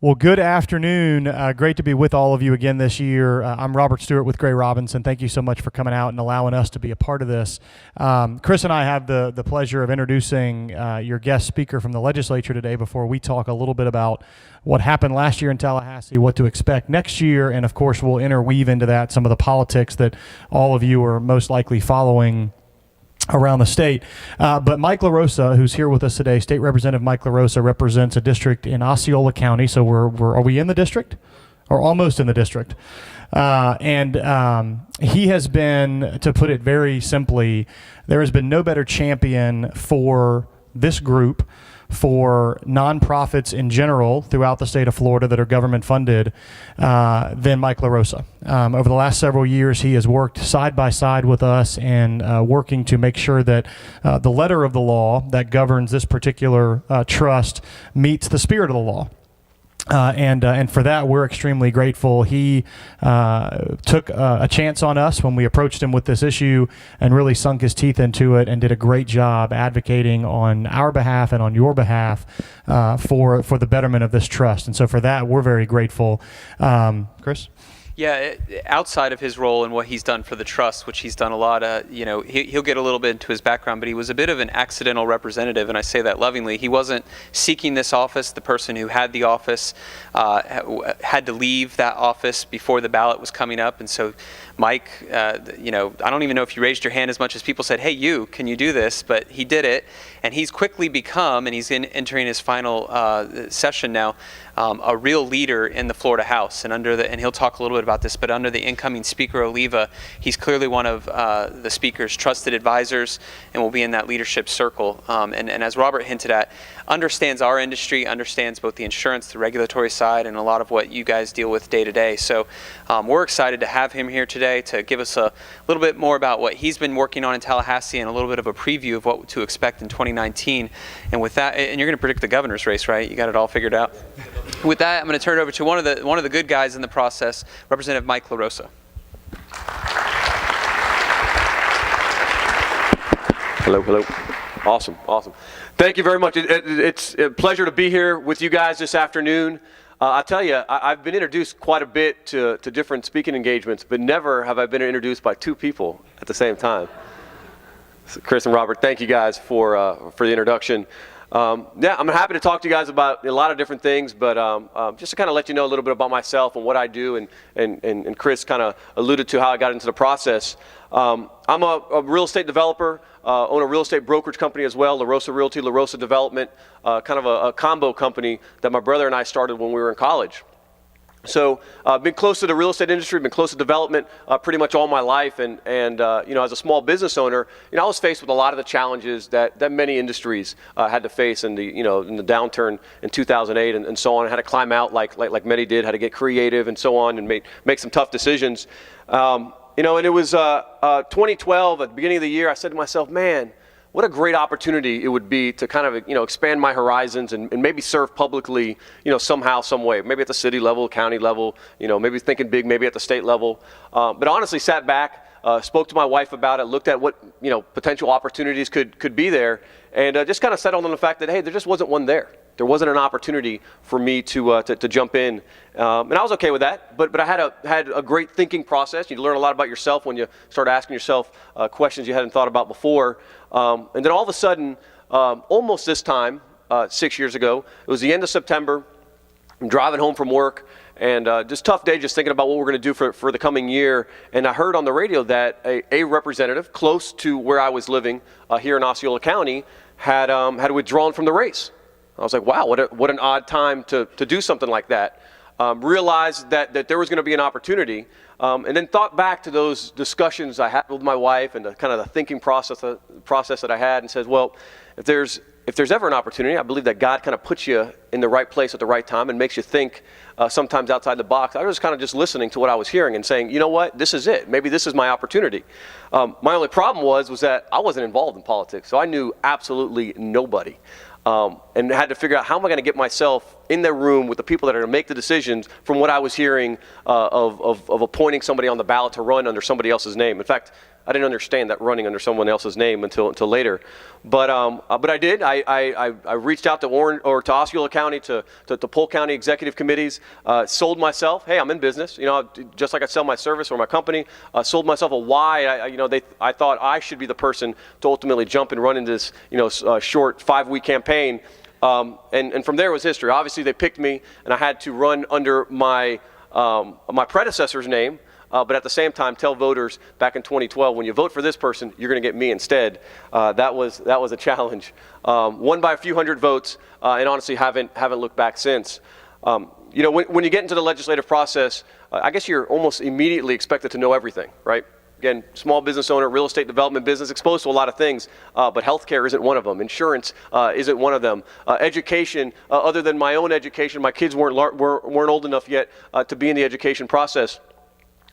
Well, good afternoon. Great to be with all of you again this year. I'm Robert Stuart with Robsinson. Thank you so much for coming out and allowing us to be a part of this. Chris and I have the pleasure of introducing your guest speaker from the legislature today before we talk a little bit about what happened last year in Tallahassee, what to expect next year, and of course we'll interweave into that some of the politics that all of you are most likely following around the state. But Mike LaRosa, who's here with us today, State Representative Mike LaRosa, represents a district in Osceola County. So are we in the district? Or almost in the district? And he has been, to put it very simply, there has been no better champion for this group, for nonprofits in general throughout the state of Florida that are government funded than Mike LaRosa. Over the last several years, he has worked side by side with us and working to make sure that the letter of the law that governs this particular trust meets the spirit of the law. And for that, we're extremely grateful. He took a chance on us when we approached him with this issue and really sunk his teeth into it and did a great job advocating on our behalf and on your behalf for the betterment of this trust. And so for that, we're very grateful. Chris? Yeah, outside of his role and what he's done for the trust, which he's done a lot, he'll get a little bit into his background, but he was a bit of an accidental representative, and I say that lovingly. He wasn't seeking this office. The person who had the office had to leave that office before the ballot was coming up, and so Mike, I don't even know if you raised your hand as much as people said, hey, can you do this? But he did it, and he's quickly become, and he's entering his final session now, a real leader in the Florida House. And he'll talk a little bit about this, but under the incoming Speaker Oliva, he's clearly one of the Speaker's trusted advisors and will be in that leadership circle. And as Robert hinted at, understands our industry, understands both the insurance, the regulatory side, and a lot of what you guys deal with day to day. So we're excited to have him here today to give us a little bit more about what he's been working on in Tallahassee and a little bit of a preview of what to expect in 2019. And with that, and you're going to predict the governor's race, right? You got it all figured out? With that, I'm going to turn it over to one of the good guys in the process, Representative Mike LaRosa. Hello. Awesome. Thank you very much. It's a pleasure to be here with you guys this afternoon. I tell you, I've been introduced quite a bit to different speaking engagements, but never have I been introduced by two people at the same time. So Chris and Robert, thank you guys for the introduction. I'm happy to talk to you guys about a lot of different things, but just to kind of let you know a little bit about myself and what I do, and Chris kind of alluded to how I got into the process. I'm a real estate developer, own a real estate brokerage company as well, LaRosa Realty, LaRosa Development, kind of a combo company that my brother and I started when we were in college. So I've been close to the real estate industry, been close to development pretty much all my life, and as a small business owner, I was faced with a lot of the challenges that many industries had to face in the downturn in 2008 and so on. I had to climb out like many did, had to get creative and so on, and make some tough decisions. And it was 2012 at the beginning of the year. I said to myself, man, what a great opportunity it would be to kind of, expand my horizons and maybe serve publicly, somehow, some way, maybe at the city level, county level, maybe thinking big, maybe at the state level. But honestly, sat back, spoke to my wife about it, looked at what, potential opportunities could be there, and just kind of settled on the fact that, hey, there just wasn't one there. There wasn't an opportunity for me to jump in, and I was okay with that. But I had a great thinking process. You learn a lot about yourself when you start asking yourself questions you hadn't thought about before. And then all of a sudden, almost this time, 6 years ago, it was the end of September. I'm driving home from work, and just tough day, just thinking about what we're going to do for the coming year. And I heard on the radio that a representative close to where I was living here in Osceola County had withdrawn from the race. I was like, wow, what an odd time to do something like that. Realized that there was going to be an opportunity, and then thought back to those discussions I had with my wife and the kind of the thinking process that I had, and said, well, if there's ever an opportunity, I believe that God kind of puts you in the right place at the right time and makes you think sometimes outside the box. I was kind of just listening to what I was hearing and saying, you know what, this is it. Maybe this is my opportunity. My only problem was that I wasn't involved in politics, so I knew absolutely nobody. And had to figure out how am I going to get myself in the room with the people that are going to make the decisions from what I was hearing of appointing somebody on the ballot to run under somebody else's name. In fact, didn't understand that running under someone else's name until later. But I did. I reached out to to Osceola County, to Polk County executive committees, sold myself. Hey, I'm in business. Just like I sell my service or my company, sold myself a why. I thought I should be the person to ultimately jump and run into this, short 5-week campaign. And from there was history. Obviously, they picked me, and I had to run under my predecessor's name. But at the same time, tell voters back in 2012, when you vote for this person, you're going to get me instead. That was a challenge. Won by a few hundred votes, and honestly haven't looked back since. When you get into the legislative process, I guess you're almost immediately expected to know everything, right? Again, small business owner, real estate development business, exposed to a lot of things, but healthcare isn't one of them. Insurance isn't one of them. Education, other than my own education, my kids weren't old enough yet to be in the education process.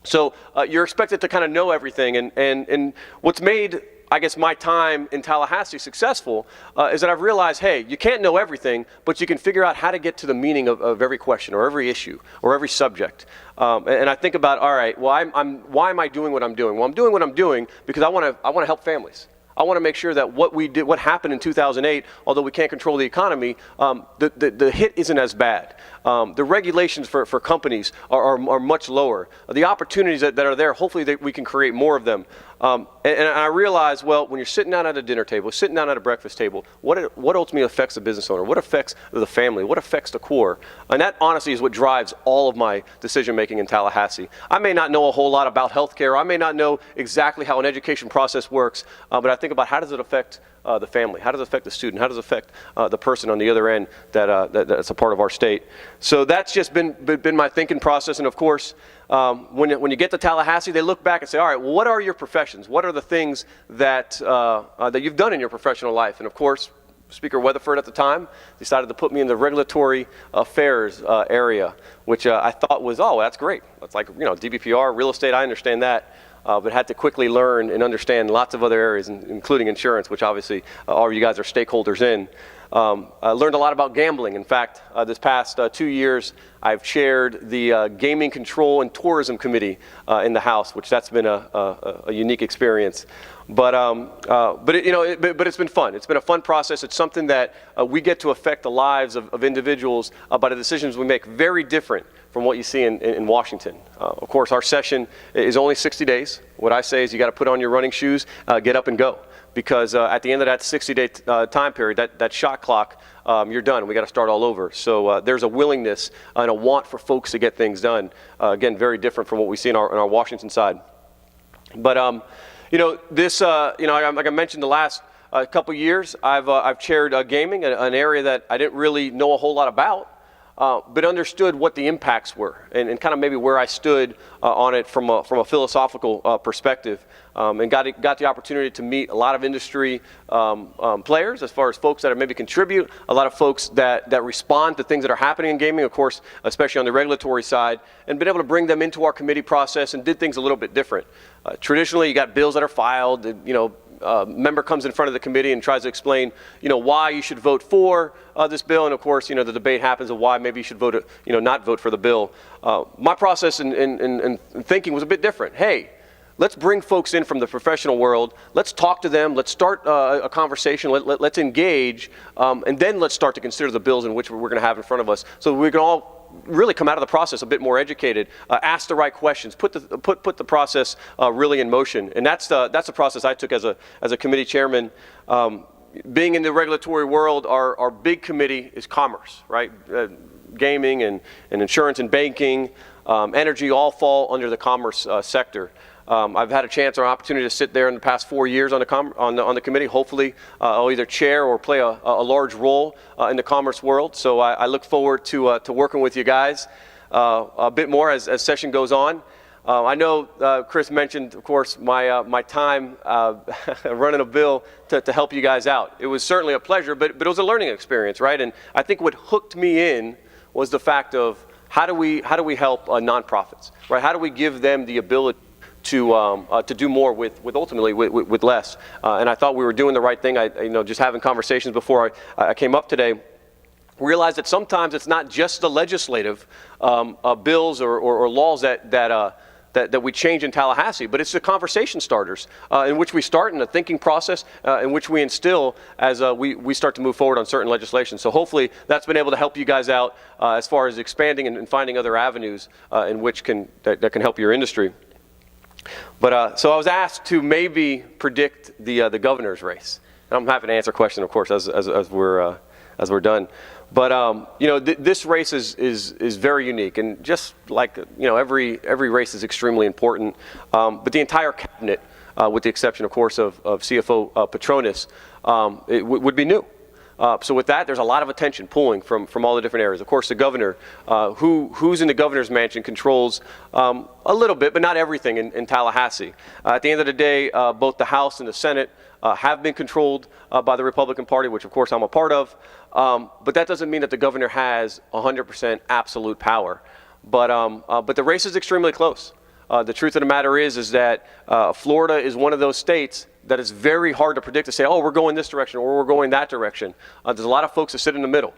So you're expected to kind of know everything, and what's made, I guess, my time in Tallahassee successful is that I've realized, hey, you can't know everything, but you can figure out how to get to the meaning of every question or every issue or every subject. And I think about, all right, well, why am I doing what I'm doing? Well, I'm doing what I'm doing because I want to help families. I want to make sure that what happened in 2008, although we can't control the economy, the hit isn't as bad. The regulations for companies are much lower. The opportunities that are there, hopefully we can create more of them. And I realize, well, when you're sitting down at a dinner table, sitting down at a breakfast table, what ultimately affects the business owner? What affects the family? What affects the core? And that honestly is what drives all of my decision making in Tallahassee. I may not know a whole lot about healthcare. I may not know exactly how an education process works, but I think about how does it affect the family? How does it affect the student? How does it affect the person on the other end that's a part of our state? So that's just been my thinking process. And of course, when you get to Tallahassee, they look back and say, all right, well, what are your professions? What are the things that you've done in your professional life? And of course, Speaker Weatherford at the time decided to put me in the regulatory affairs area, which I thought was, oh, that's great. That's like, DBPR, real estate, I understand that. But had to quickly learn and understand lots of other areas, including insurance, which obviously all of you guys are stakeholders in. I learned a lot about gambling. In fact, this past 2 years, I've chaired the Gaming Control and Tourism Committee in the House, which that's been a unique experience. But it's been fun. It's been a fun process. It's something that we get to affect the lives of individuals by the decisions we make, very different from what you see in Washington. Of course, our session is only 60 days. What I say is you got to put on your running shoes, get up and go. Because at the end of that 60-day time period, that shot clock, you're done. We got to start all over. So there's a willingness and a want for folks to get things done. Again, very different from what we see in our Washington side. But like I mentioned, the last couple years, I've chaired gaming, an area that I didn't really know a whole lot about. But understood what the impacts were and kind of maybe where I stood on it from a philosophical perspective, and got the opportunity to meet a lot of industry players, as far as folks that maybe contribute, a lot of folks that respond to things that are happening in gaming, of course, especially on the regulatory side, and been able to bring them into our committee process and did things a little bit different. Traditionally, you got bills that are filed, member comes in front of the committee and tries to explain, why you should vote for this bill, and of course, the debate happens of why maybe you should vote, not vote for the bill. My process in thinking was a bit different. Hey, let's bring folks in from the professional world. Let's talk to them. Let's start a conversation. Let's engage, and then let's start to consider the bills in which we're going to have in front of us, so we can all really come out of the process a bit more educated, ask the right questions, put the process really in motion. And that's the process I took as a committee chairman. Being in the regulatory world, our big committee is commerce, right? Gaming and insurance and banking, energy all fall under the commerce sector. I've had a chance or opportunity to sit there in the past 4 years on the committee. Hopefully, I'll either chair or play a large role in the commerce world. So I look forward to working with you guys a bit more as session goes on. I know Chris mentioned, of course, my time running a bill to help you guys out. It was certainly a pleasure, but it was a learning experience, right? And I think what hooked me in was the fact of how do we help nonprofits, right? How do we give them the ability to do more with ultimately with less? And I thought we were doing the right thing. Just having conversations before I came up today, realized that sometimes it's not just the legislative bills or laws that that we change in Tallahassee, but it's the conversation starters in which we start in the thinking process in which we instill as we start to move forward on certain legislation. So hopefully that's been able to help you guys out as far as expanding and finding other avenues in which that can help your industry. But so I was asked to maybe predict the governor's race. And I'm happy to answer questions, of course, as we're done. But you know, this race is very unique, and just like every race is extremely important. But the entire cabinet, with the exception, of course, of CFO Petronis, it would be new. So with that, there's a lot of attention pulling from all the different areas. Of course, the governor, who's in the governor's mansion, controls a little bit, but not everything in Tallahassee. At the end of the day, both the House and the Senate have been controlled by the Republican Party, which of course I'm a part of. But that doesn't mean that the governor has 100% absolute power. But the race is extremely close. The truth of the matter is that Florida is one of those states that is very hard to predict, to say, oh, we're going this direction or we're going that direction. There's a lot of folks that sit in the middle.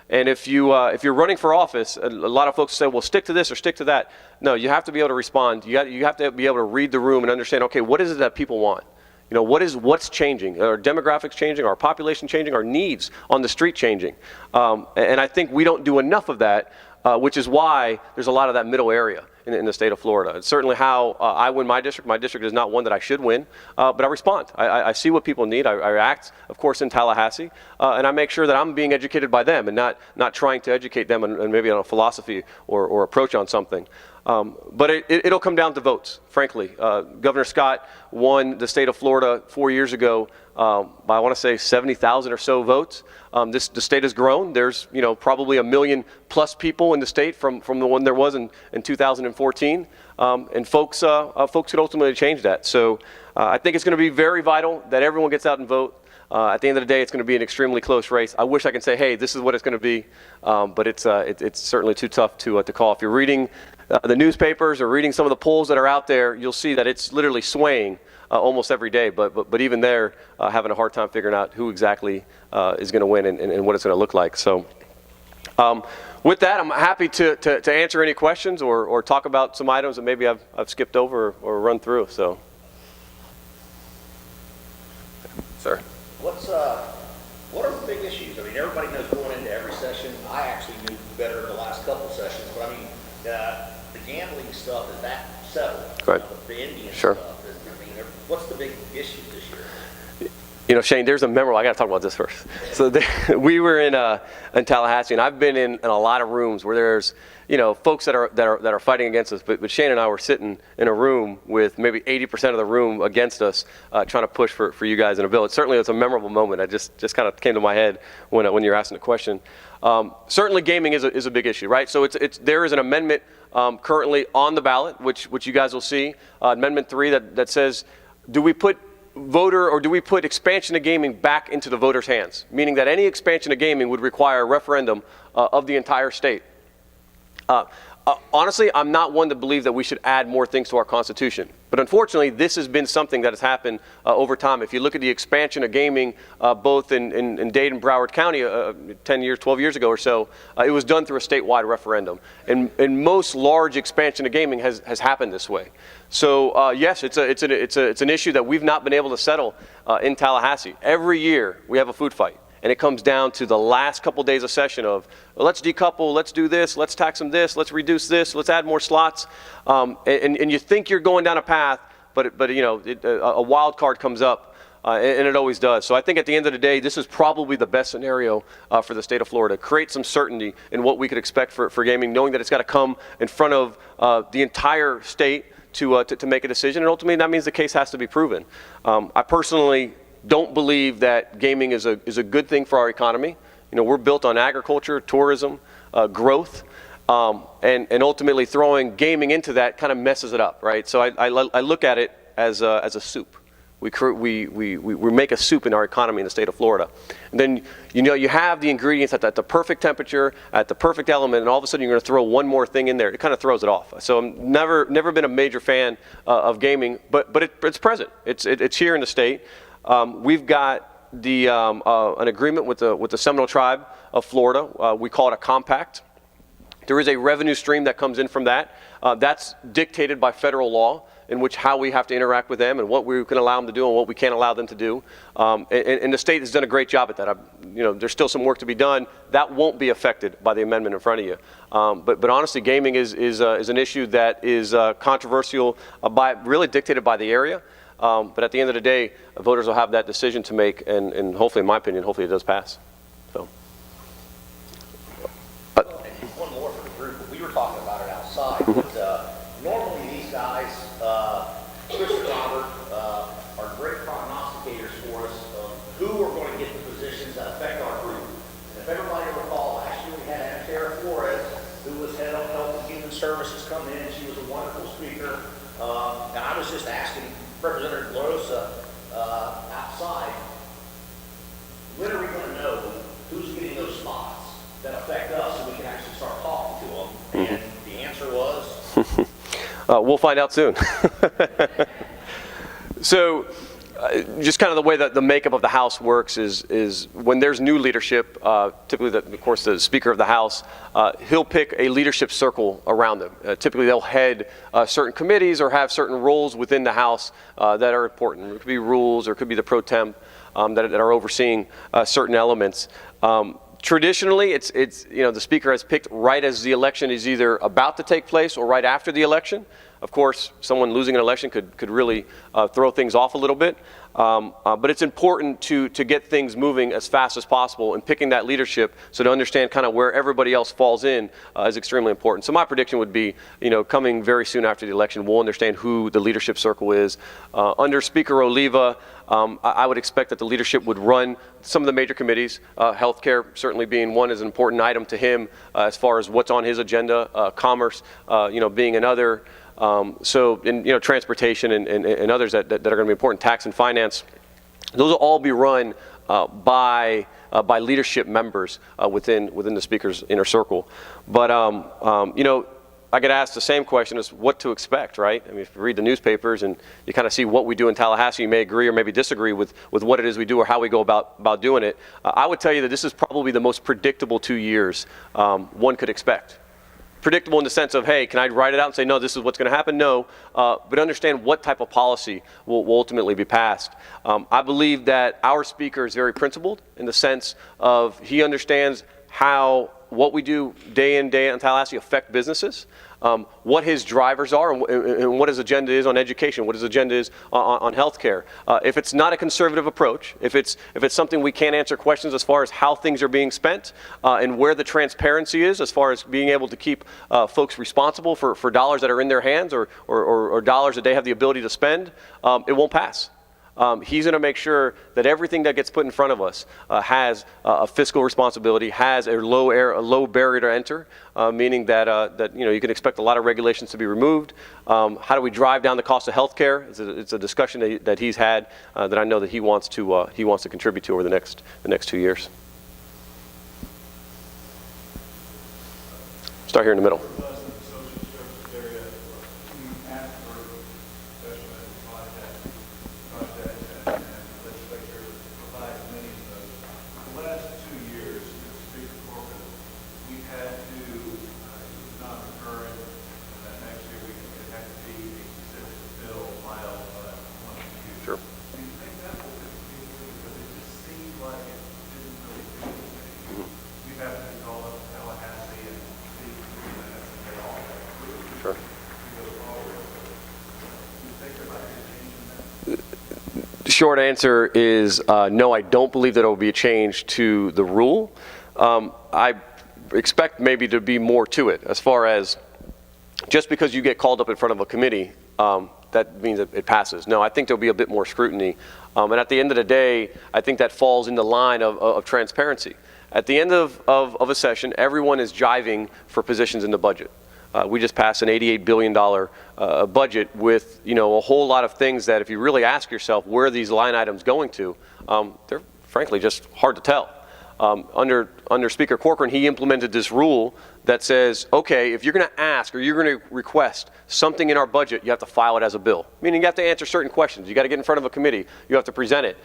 And if you're running for office, a lot of folks say, well, stick to this or stick to that. No, you have to be able to respond. You have to be able to read the room and understand, okay, what is it that people want? You know, what's changing? Are demographics changing? Are population changing? Are needs on the street changing? And I think we don't do enough of that, which is why there's a lot of that middle area in the state of Florida. It's certainly how I win my district. My district is not one that I should win, but I respond. I see what people need. I act, of course, in Tallahassee, and I make sure that I'm being educated by them and not trying to educate them and maybe on a philosophy or approach on something. But it'll come down to votes, frankly. Governor Scott won the state of Florida 4 years ago by, I want to say, 70,000 or so votes. The state has grown. There's probably 1 million plus people in the state from the one there was in 2014, and folks could ultimately change that. So I think it's going to be very vital that everyone gets out and vote. At the end of the day, it's going to be an extremely close race. I wish I could say, hey, this is what it's going to be, but it's certainly too tough to call. If you're reading the newspapers or reading some of the polls that are out there, you'll see that it's literally swaying almost every day. But even there, having a hard time figuring out who exactly is going to win and what it's going to look like. So with that, I'm happy to answer any questions or talk about some items that maybe I've skipped over or run through. So, sir. What are the big issues? I mean, everybody knows going into every session. I actually knew better the last couple sessions, but I mean, the gambling stuff, is that settled? Right. The Indian Sure. stuff. I mean, what's the big issue this year? You know, Shane, there's a memorable, I got to talk about this first. So we were in Tallahassee, and I've been in a lot of rooms where there's, folks that are fighting against us. But Shane and I were sitting in a room with maybe 80% of the room against us, trying to push for you guys in a bill. It's a memorable moment. I just kind of came to my head when you're asking the question. Certainly, gaming is a big issue, right? So there is an amendment currently on the ballot, which you guys will see, Amendment 3 that says, do we put expansion of gaming back into the voters' hands? Meaning that any expansion of gaming would require a referendum of the entire state. Honestly, I'm not one to believe that we should add more things to our Constitution. But unfortunately, this has been something that has happened over time. If you look at the expansion of gaming, both in Dade and Broward County 12 years ago or so, it was done through a statewide referendum. And most large expansion of gaming has happened this way. So yes, it's an issue that we've not been able to settle in Tallahassee. Every year we have a food fight. And it comes down to the last couple days of session of, well, let's decouple, let's do this, let's tax them this, let's reduce this, let's add more slots. And you think you're going down a path, but a wild card comes up, and it always does. So I think at the end of the day, this is probably the best scenario for the state of Florida. Create some certainty in what we could expect for gaming, knowing that it's got to come in front of the entire state to make a decision. And ultimately, that means the case has to be proven. I personally don't believe that gaming is a good thing for our economy. We're built on agriculture, tourism, growth, and ultimately throwing gaming into that kind of messes it up, right? So I look at it as a soup. We make a soup in our economy in the state of Florida. And then, you have the ingredients at the perfect temperature, at the perfect element, and all of a sudden you're going to throw one more thing in there. It kind of throws it off. So I'm never been a major fan of gaming, but it's present. It's here in the state. We've got an agreement with the Seminole Tribe of Florida. We call it a compact, There is a revenue stream that comes in from that. That's dictated by federal law, in which how we have to interact with them and what we can allow them to do and what we can't allow them to do. And the state has done a great job at that. There's still some work to be done. That won't be affected by the amendment in front of you. But honestly, gaming is an issue that is controversial, really dictated by the area. But at the end of the day, voters will have that decision to make, and hopefully, in my opinion, hopefully it does pass. So. One more for the group. We were talking about it outside, but normally these guys, Chris and Robert, are great prognosticators for us of who are going to get the positions that affect our group. And if everybody recall, last year we had Tara Flores, who was head of Health and Human Services, come in. She was a wonderful speaker. And I was just asking Representative LaRosa outside, when are we going to know who's getting those spots that affect us so we can actually start talking to them? And the answer was? We'll find out soon. So just kind of the way that the makeup of the House works is when there's new leadership, typically, of course, the Speaker of the House, he'll pick a leadership circle around them. Typically, they'll head certain committees or have certain roles within the House that are important. It could be rules, or it could be the pro temp that are overseeing certain elements. Traditionally, it's the Speaker has picked right as the election is either about to take place or right after the election. Of course, someone losing an election could really throw things off a little bit. But it's important to get things moving as fast as possible, and picking that leadership, so to understand kind of where everybody else falls in is extremely important. So my prediction would be, coming very soon after the election, we'll understand who the leadership circle is. Under Speaker Oliva, I would expect that the leadership would run some of the major committees, healthcare certainly being one, is an important item to him as far as what's on his agenda, commerce, being another. Transportation and others that are going to be important, tax and finance, those will all be run by leadership members within the Speaker's inner circle. But I get asked the same question as what to expect, right? I mean, if you read the newspapers and you kind of see what we do in Tallahassee, you may agree or maybe disagree with what it is we do or how we go about doing it. I would tell you that this is probably the most predictable 2 years one could expect. Predictable in the sense of, hey, can I write it out and say, no, this is what's going to happen? No, but understand what type of policy will ultimately be passed. I believe that our Speaker is very principled in the sense of he understands how what we do day in, day out in Tallahassee affect businesses, what his drivers are, and what his agenda is on education, what his agenda is on healthcare. If it's not a conservative approach, if it's something we can't answer questions as far as how things are being spent and where the transparency is as far as being able to keep folks responsible for dollars that are in their hands or dollars that they have the ability to spend, it won't pass. He's going to make sure that everything that gets put in front of us has a fiscal responsibility, has a low barrier to enter, meaning that you can expect a lot of regulations to be removed. How do we drive down the cost of healthcare? It's a discussion that he's had that I know that he wants to contribute to over the next 2 years. Start here in the middle. Short answer is no, I don't believe that there will be a change to the rule. I expect maybe to be more to it as far as just because you get called up in front of a committee, that means that it passes. No, I think there'll be a bit more scrutiny. And at the end of the day, I think that falls in the line of transparency. At the end of a session, everyone is jiving for positions in the budget. We just passed an $88 billion budget with a whole lot of things that if you really ask yourself where are these line items going to, they're frankly just hard to tell. under Speaker Corcoran, he implemented this rule that says, okay, if you're going to ask or you're going to request something in our budget, you have to file it as a bill. Meaning you have to answer certain questions. You got to get in front of a committee. You have to present it.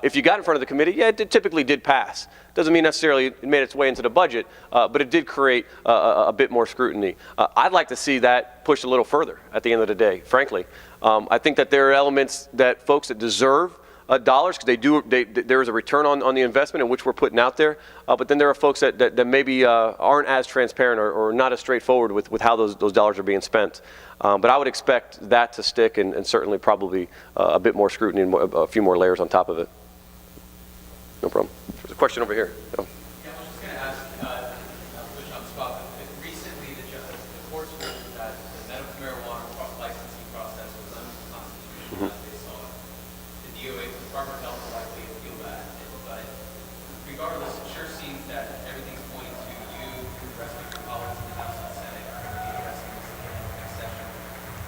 If you got in front of the committee, yeah, it typically did pass. Doesn't mean necessarily it made its way into the budget, but it did create a bit more scrutiny. I'd like to see that pushed a little further at the end of the day, frankly. I think that there are elements that folks that deserve dollars, because there is a return on the investment in which we're putting out there, but then there are folks that maybe aren't as transparent or not as straightforward with how those dollars are being spent. But I would expect that to stick, and certainly probably a bit more scrutiny and a few more layers on top of it. No problem. There's a question over here. Yeah, I was just going to ask, not to put you on the spot, but recently the courts ruled that the medical marijuana licensing process was unconstitutional as they saw it. The DOA, the Department of Health will likely appeal that. But regardless, it sure seems that everything's pointing to you and the rest of your colleagues in the House and Senate are going to be addressing this in the next session.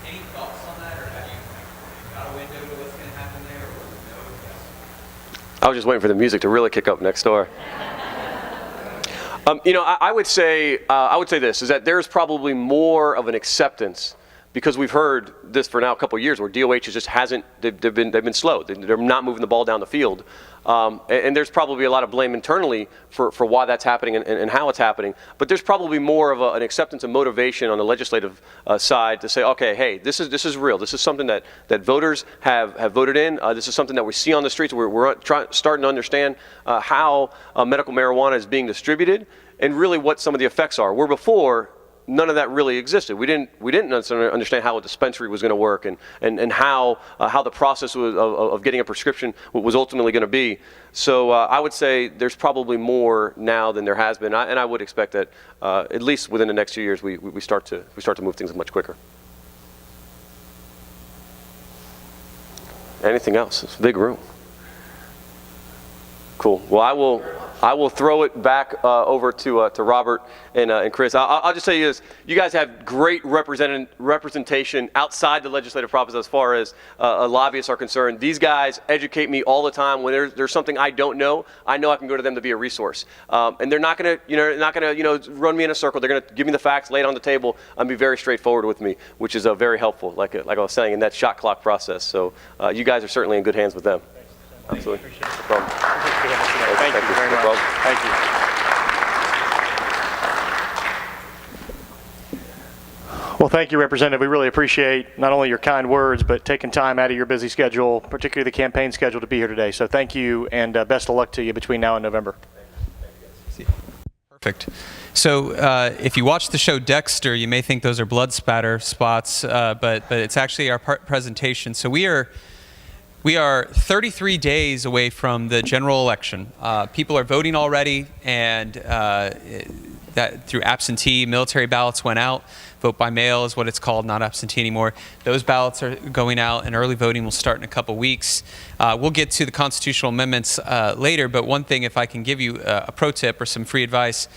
Any thoughts on that, or have you got a window to what's going to happen there, or no? Yes. I was just waiting for the music to really kick up next door. I would say this, is that there's probably more of an acceptance, because we've heard this for now a couple of years, where DOH just hasn't, they've been slow. They're not moving the ball down the field. And there's probably a lot of blame internally for why that's happening and how it's happening. But there's probably more of an acceptance and motivation on the legislative side to say, okay, hey, this is real. This is something that voters have voted in. This is something that we see on the streets. We're starting to understand how medical marijuana is being distributed and really what some of the effects are. Where before, none of that really existed. We didn't understand how a dispensary was going to work and how the process of getting a prescription was ultimately going to be. So I would say there's probably more now than there has been, and I would expect that at least within the next few years we start to move things much quicker. Anything else? It's a big room. Cool. Well, I will throw it back over to Robert and Chris. I'll just tell you this: you guys have great representation outside the legislative process as far as lobbyists are concerned. These guys educate me all the time. When there's something I don't know, I know I can go to them to be a resource. And they're not gonna run me in a circle. They're gonna give me the facts, lay it on the table, and be very straightforward with me, which is very helpful. Like I was saying, in that shot clock process. So you guys are certainly in good hands with them. Absolutely. No problem. Thank you very much. Thank you. Well, thank you, Representative. We really appreciate not only your kind words, but taking time out of your busy schedule, particularly the campaign schedule, to be here today. So thank you, and best of luck to you between now and November. Perfect. So if you watch the show Dexter, you may think those are blood spatter spots, but it's actually our presentation. So we are 33 days away from the general election. People are voting already, and that through absentee, military ballots went out. Vote by mail is what it's called, not absentee anymore. Those ballots are going out, and early voting will start in a couple weeks. We'll get to the constitutional amendments later, but one thing, if I can give you a pro tip or some free advice,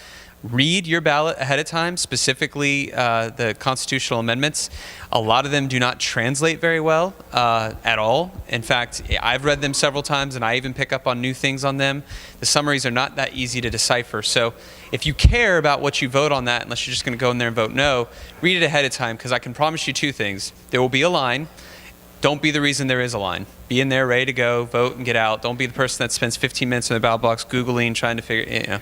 read your ballot ahead of time, specifically the constitutional amendments. A lot of them do not translate very well at all. In fact, I've read them several times, and I even pick up on new things on them. The summaries are not that easy to decipher. So if you care about what you vote on that, unless you're just going to go in there and vote no, read it ahead of time, because I can promise you two things. There will be a line. Don't be the reason there is a line. Be in there ready to go, vote and get out. Don't be the person that spends 15 minutes in the ballot box Googling, trying to figure,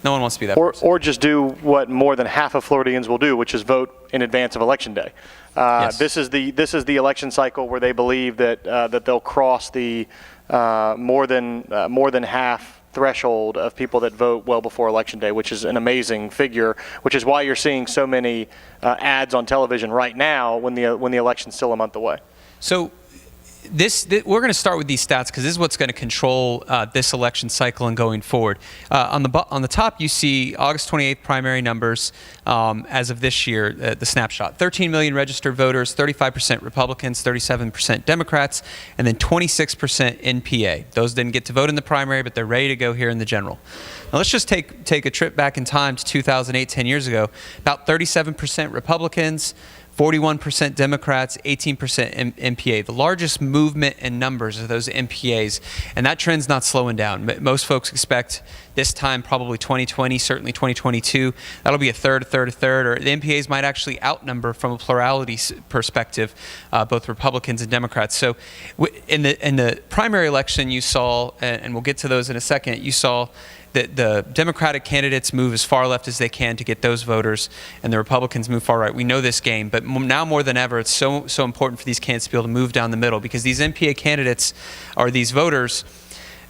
no one wants to be that person. Or just do what more than half of Floridians will do, which is vote in advance of Election Day. Yes. This is the election cycle where they believe that they'll cross the more than half threshold of people that vote well before Election Day, which is an amazing figure. Which is why you're seeing so many ads on television right now when the election's still a month away. So we're going to start with these stats because this is what's going to control this election cycle and going forward. On the top, you see August 28th primary numbers as of this year, the snapshot. 13 million registered voters, 35% Republicans, 37% Democrats, and then 26% NPA. Those didn't get to vote in the primary, but they're ready to go here in the general. Now let's just take a trip back in time to 2008, 10 years ago. About 37% Republicans, 41% Democrats, 18% MPA. The largest movement in numbers of those MPAs, and that trend's not slowing down. Most folks expect this time, probably 2020, certainly 2022, that'll be a third, or the MPAs might actually outnumber from a plurality perspective, both Republicans and Democrats. So in the primary election, you saw, and we'll get to those in a second, you saw that the Democratic candidates move as far left as they can to get those voters, and the Republicans move far right. We know this game, but now more than ever, it's so important for these candidates to be able to move down the middle, because these MPA candidates are these voters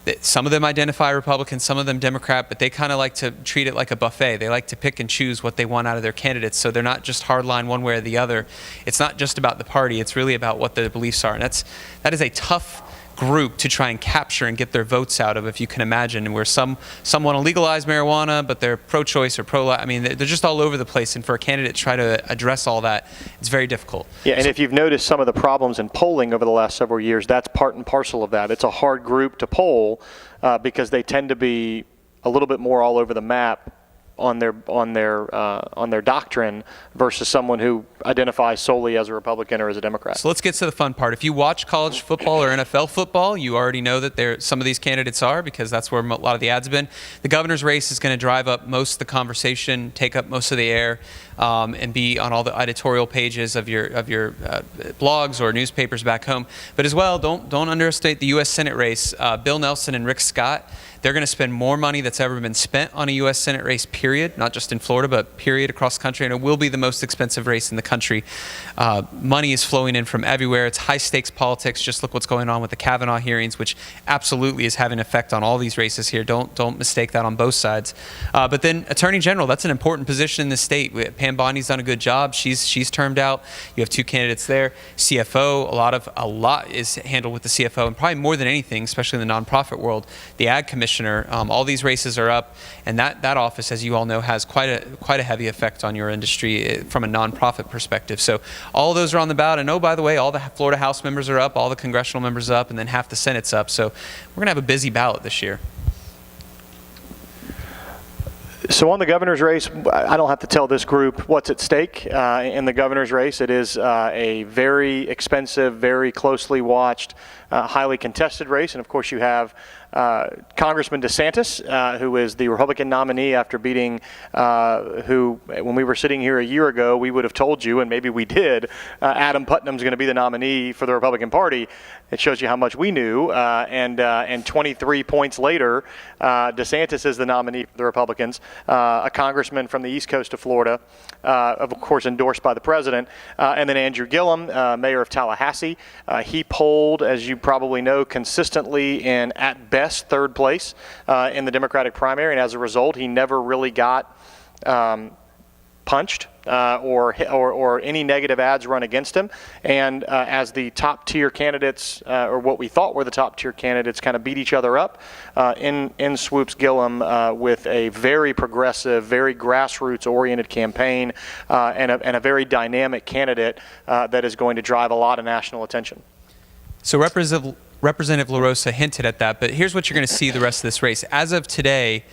that some of them identify Republican, some of them Democrat, but they kind of like to treat it like a buffet. They like to pick and choose what they want out of their candidates, so they're not just hardline one way or the other. It's not just about the party, it's really about what their beliefs are, and that is a tough group to try and capture and get their votes out of, if you can imagine, where some want to legalize marijuana, but they're pro-choice or pro-life. I mean, they're just all over the place, and for a candidate to try to address all that, it's very difficult. Yeah, and if you've noticed some of the problems in polling over the last several years, that's part and parcel of that. It's a hard group to poll because they tend to be a little bit more all over the map on their doctrine versus someone who identifies solely as a Republican or as a Democrat. So let's get to the fun part. If you watch college football or NFL football, you already know that some of these candidates are, because that's where a lot of the ads have been. The governor's race is going to drive up most of the conversation, take up most of the air, and be on all the editorial pages of your blogs or newspapers back home. But as well, don't underestimate the U.S. Senate race. Bill Nelson and Rick Scott, they're going to spend more money that's ever been spent on a U.S. Senate race, period, not just in Florida, but period across the country, and it will be the most expensive race in the country. Money is flowing in from everywhere. It's high-stakes politics. Just look what's going on with the Kavanaugh hearings, which absolutely is having an effect on all these races here. Don't mistake that on both sides. But then Attorney General, that's an important position in the state. Pam Bondi's done a good job. She's termed out. You have two candidates there. CFO, a lot is handled with the CFO, and probably more than anything, especially in the nonprofit world, the Ag Commissioner. All these races are up, and that office, as you all know, has quite a heavy effect on your industry from a nonprofit perspective. So all those are on the ballot, and oh, by the way, all the Florida House members are up, all the congressional members are up, and then half the Senate's up. So we're going to have a busy ballot this year. So on the governor's race, I don't have to tell this group what's at stake in the governor's race. It is a very expensive, very closely watched, highly contested race. And of course you have Congressman DeSantis, who is the Republican nominee after beating who, when we were sitting here a year ago, we would have told you, and maybe we did, Adam Putnam's going to be the nominee for the Republican Party. It shows you how much we knew. And 23 points later, DeSantis is the nominee for the Republicans, a congressman from the east coast of Florida, of course endorsed by the president. And then Andrew Gillum, mayor of Tallahassee. He polled, as you probably know, consistently in, at best, third place in the Democratic primary. And as a result, he never really got punched or any negative ads run against him. And as the top tier candidates, or what we thought were the top tier candidates, kind of beat each other up, in swoops Gillum with a very progressive, very grassroots oriented campaign and a very dynamic candidate that is going to drive a lot of national attention. So Representative LaRosa hinted at that, but here's what you're going to see the rest of this race. As of today,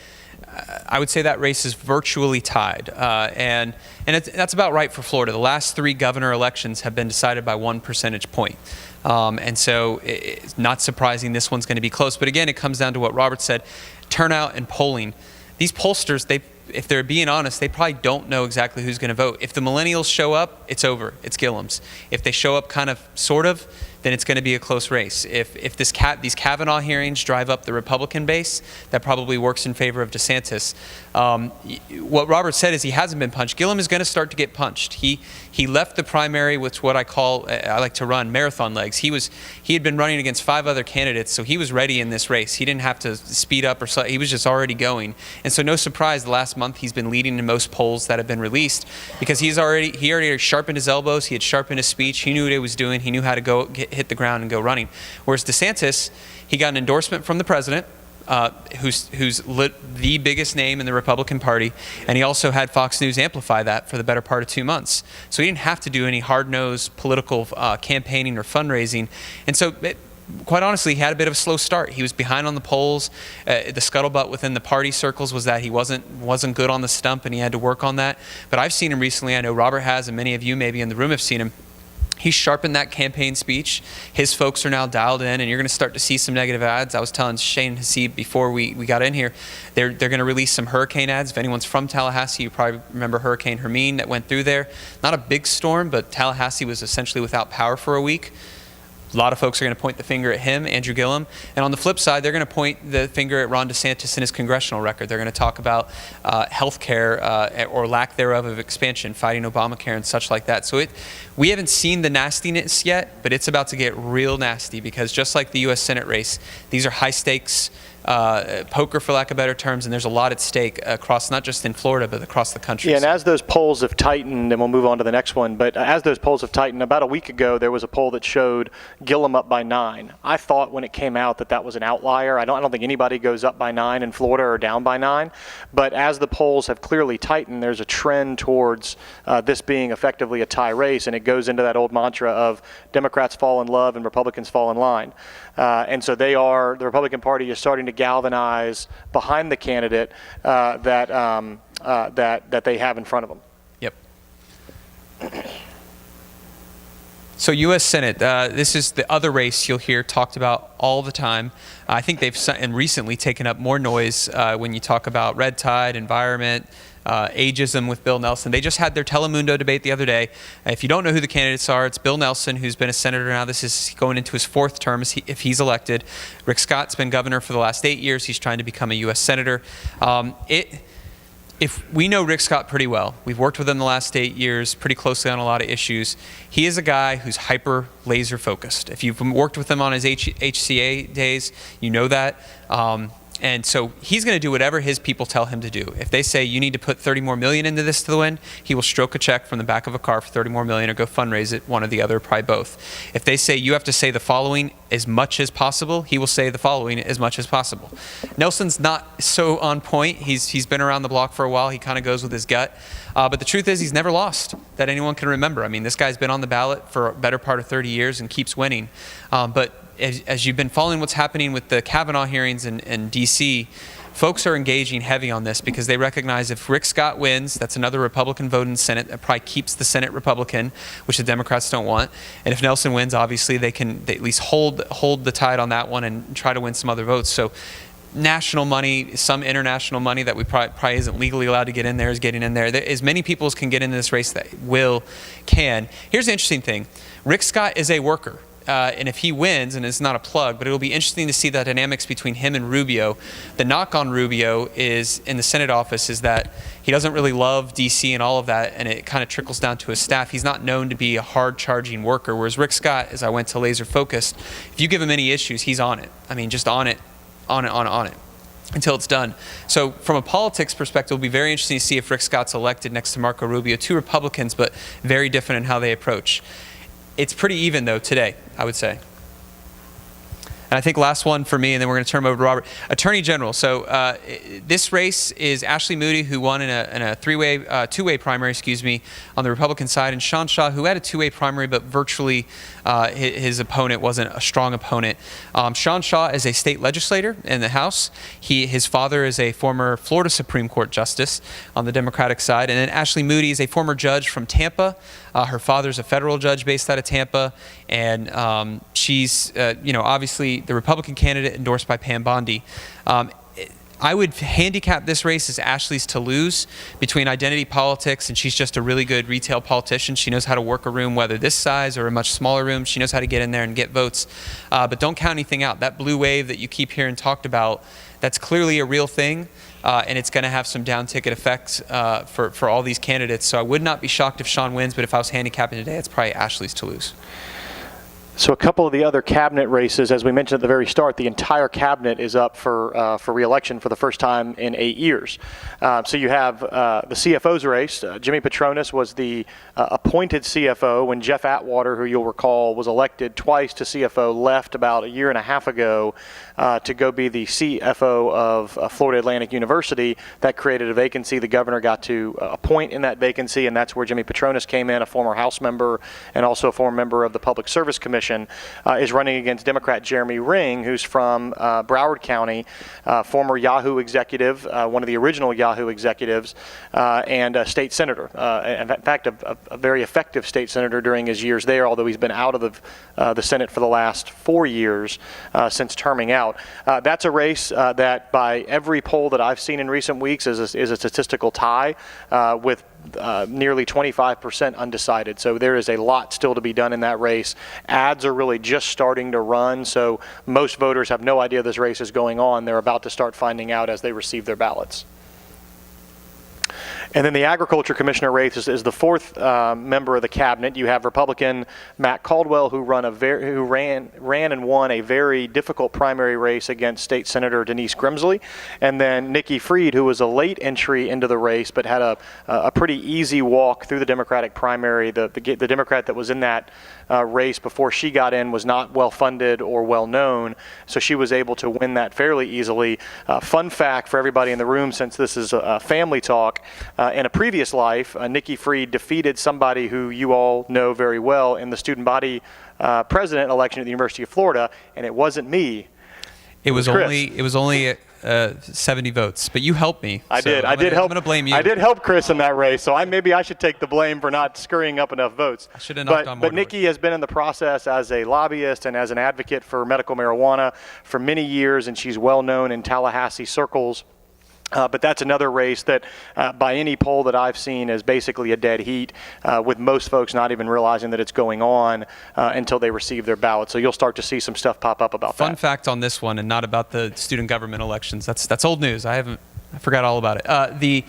I would say that race is virtually tied, and that's about right for Florida. The last three governor elections have been decided by 1 percentage point, and so it's not surprising this one's going to be close. But again, it comes down to what Robert said: turnout and polling. These pollsters, if they're being honest, they probably don't know exactly who's going to vote. If the millennials show up, it's over. It's Gillum's. If they show up kind of, sort of, then it's going to be a close race. If these Kavanaugh hearings drive up the Republican base, that probably works in favor of DeSantis. What Robert said is he hasn't been punched. Gillum is going to start to get punched. He left the primary with what I like to run marathon legs. He had been running against 5 other candidates, so he was ready in this race. He didn't have to speed up or he was just already going. And so no surprise, the last month he's been leading in most polls that have been released because he already sharpened his elbows. He had sharpened his speech. He knew what he was doing. He knew how to hit the ground and go running. Whereas DeSantis, he got an endorsement from the president, who's the biggest name in the Republican Party, and he also had Fox News amplify that for the better part of 2 months. So he didn't have to do any hard-nosed political campaigning or fundraising. And so quite honestly, he had a bit of a slow start. He was behind on the polls. The scuttlebutt within the party circles was that he wasn't good on the stump, and he had to work on that. But I've seen him recently. I know Robert has, and many of you maybe in the room have seen him. He's sharpened that campaign speech. His folks are now dialed in, and you're going to start to see some negative ads. I was telling Shane Haseeb before we got in here, they're going to release some hurricane ads. If anyone's from Tallahassee, you probably remember Hurricane Hermine that went through there. Not a big storm, but Tallahassee was essentially without power for a week. A lot of folks are going to point the finger at him, Andrew Gillum. And on the flip side, they're going to point the finger at Ron DeSantis and his congressional record. They're going to talk about health care or lack thereof of expansion, fighting Obamacare and such like that. So we haven't seen the nastiness yet, but it's about to get real nasty, because just like the U.S. Senate race, these are high stakes poker, for lack of better terms, and there's a lot at stake across, not just in Florida, but across the country. Yeah, and as those polls have tightened, and we'll move on to the next one, but as those polls have tightened, about a week ago there was a poll that showed Gillum up by 9. I thought when it came out that was an outlier. I don't think anybody goes up by 9 in Florida or down by 9, but as the polls have clearly tightened, there's a trend towards this being effectively a tie race, and it goes into that old mantra of Democrats fall in love and Republicans fall in line. And so the Republican Party is starting to galvanize behind the candidate that they have in front of them. Yep. So U.S. Senate, this is the other race you'll hear talked about all the time. I think they've recently taken up more noise when you talk about red tide, environment, ageism with Bill Nelson. They just had their Telemundo debate the other day. If you don't know who the candidates are, it's Bill Nelson, who's been a senator now. This is going into his 4th term if he's elected. Rick Scott's been governor for the last 8 years. He's trying to become a U.S. senator. If we know Rick Scott pretty well, we've worked with him the last 8 years pretty closely on a lot of issues. He is a guy who's hyper laser focused. If you've worked with him on his HCA days, you know that. And so he's going to do whatever his people tell him to do. If they say you need to put $30 more million into this to win, he will stroke a check from the back of a car for $30 more million or go fundraise it, one or the other, probably both. If they say you have to say the following as much as possible, he will say the following as much as possible. Nelson's not so on point. He's been around the block for a while. He kind of goes with his gut. But the truth is he's never lost that anyone can remember. I mean, this guy's been on the ballot for a better part of 30 years and keeps winning. But as you've been following what's happening with the Kavanaugh hearings in D.C., folks are engaging heavy on this because they recognize if Rick Scott wins, that's another Republican vote in the Senate. That probably keeps the Senate Republican, which the Democrats don't want. And if Nelson wins, obviously they at least hold the tide on that one and try to win some other votes. So national money, some international money that we probably isn't legally allowed to get in there is getting in there. As many people as can get into this race that can. Here's the interesting thing. Rick Scott is a worker. And if he wins, and it's not a plug, but it'll be interesting to see the dynamics between him and Rubio. The knock on Rubio is in the Senate office is that he doesn't really love D.C. and all of that, and it kind of trickles down to his staff. He's not known to be a hard-charging worker, whereas Rick Scott, as I went to laser focused, if you give him any issues, he's on it. I mean, just on it until it's done. So from a politics perspective, it'll be very interesting to see if Rick Scott's elected next to Marco Rubio, 2 Republicans, but very different in how they approach. It's pretty even, though, today, I would say. And I think last one for me, and then we're going to turn over to Robert. Attorney General. So this race is Ashley Moody, who won in a two-way primary, on the Republican side, and Sean Shaw, who had a 2-way primary, but virtually his opponent wasn't a strong opponent. Sean Shaw is a state legislator in the House. His father is a former Florida Supreme Court justice on the Democratic side, and then Ashley Moody is a former judge from Tampa. Her father's a federal judge based out of Tampa, and she's, obviously the Republican candidate endorsed by Pam Bondi. I would handicap this race as Ashley's to lose between identity politics, and she's just a really good retail politician. She knows how to work a room, whether this size or a much smaller room. She knows how to get in there and get votes. But don't count anything out. That blue wave that you keep hearing talked about, that's clearly a real thing, and it's going to have some down-ticket effects for all these candidates. So I would not be shocked if Sean wins, but if I was handicapping today, it's probably Ashley's to lose. So a couple of the other cabinet races, as we mentioned at the very start, the entire cabinet is up for re-election for the first time in 8 years. So you have the CFO's race. Jimmy Petronas was the appointed CFO when Jeff Atwater, who you'll recall was elected twice to CFO, left about a year and a half ago to go be the CFO of Florida Atlantic University. That created a vacancy. The governor got to appoint in that vacancy, and that's where Jimmy Petronas came in, a former House member and also a former member of the Public Service Commission. election, is running against Democrat Jeremy Ring, who's from Broward County, former Yahoo executive, one of the original Yahoo executives, and a state senator. In fact, a very effective state senator during his years there, although he's been out of the Senate for the last 4 years since terming out. That's a race that by every poll that I've seen in recent weeks is a statistical tie with nearly 25% undecided. So there is a lot still to be done in that race. Ads are really just starting to run, so most voters have no idea this race is going on. They're about to start finding out as they receive their ballots. And then the Agriculture Commissioner race is the fourth member of the cabinet. You have Republican Matt Caldwell, who ran and won a very difficult primary race against State Senator Denise Grimsley, and then Nikki Fried, who was a late entry into the race but had a pretty easy walk through the Democratic primary. The Democrat that was in that race before she got in was not well funded or well known, so she was able to win that fairly easily. Fun fact for everybody in the room, since this is a family talk, in a previous life, Nikki Fried defeated somebody who you all know very well in the student body president election at the University of Florida, and it wasn't me. It was Chris. only 70 votes, but you helped me. I did help. I'm going to blame you. I did help Chris in that race, so maybe I should take the blame for not scurrying up enough votes. I should have knocked on more But Nikki has been in the process as a lobbyist and as an advocate for medical marijuana for many years, and she's well known in Tallahassee circles. But that's another race that, by any poll that I've seen, is basically a dead heat, with most folks not even realizing that it's going on until they receive their ballot. So you'll start to see some stuff pop up about that. Fun fact on this one, and not about the student government elections. That's old news. I forgot all about it.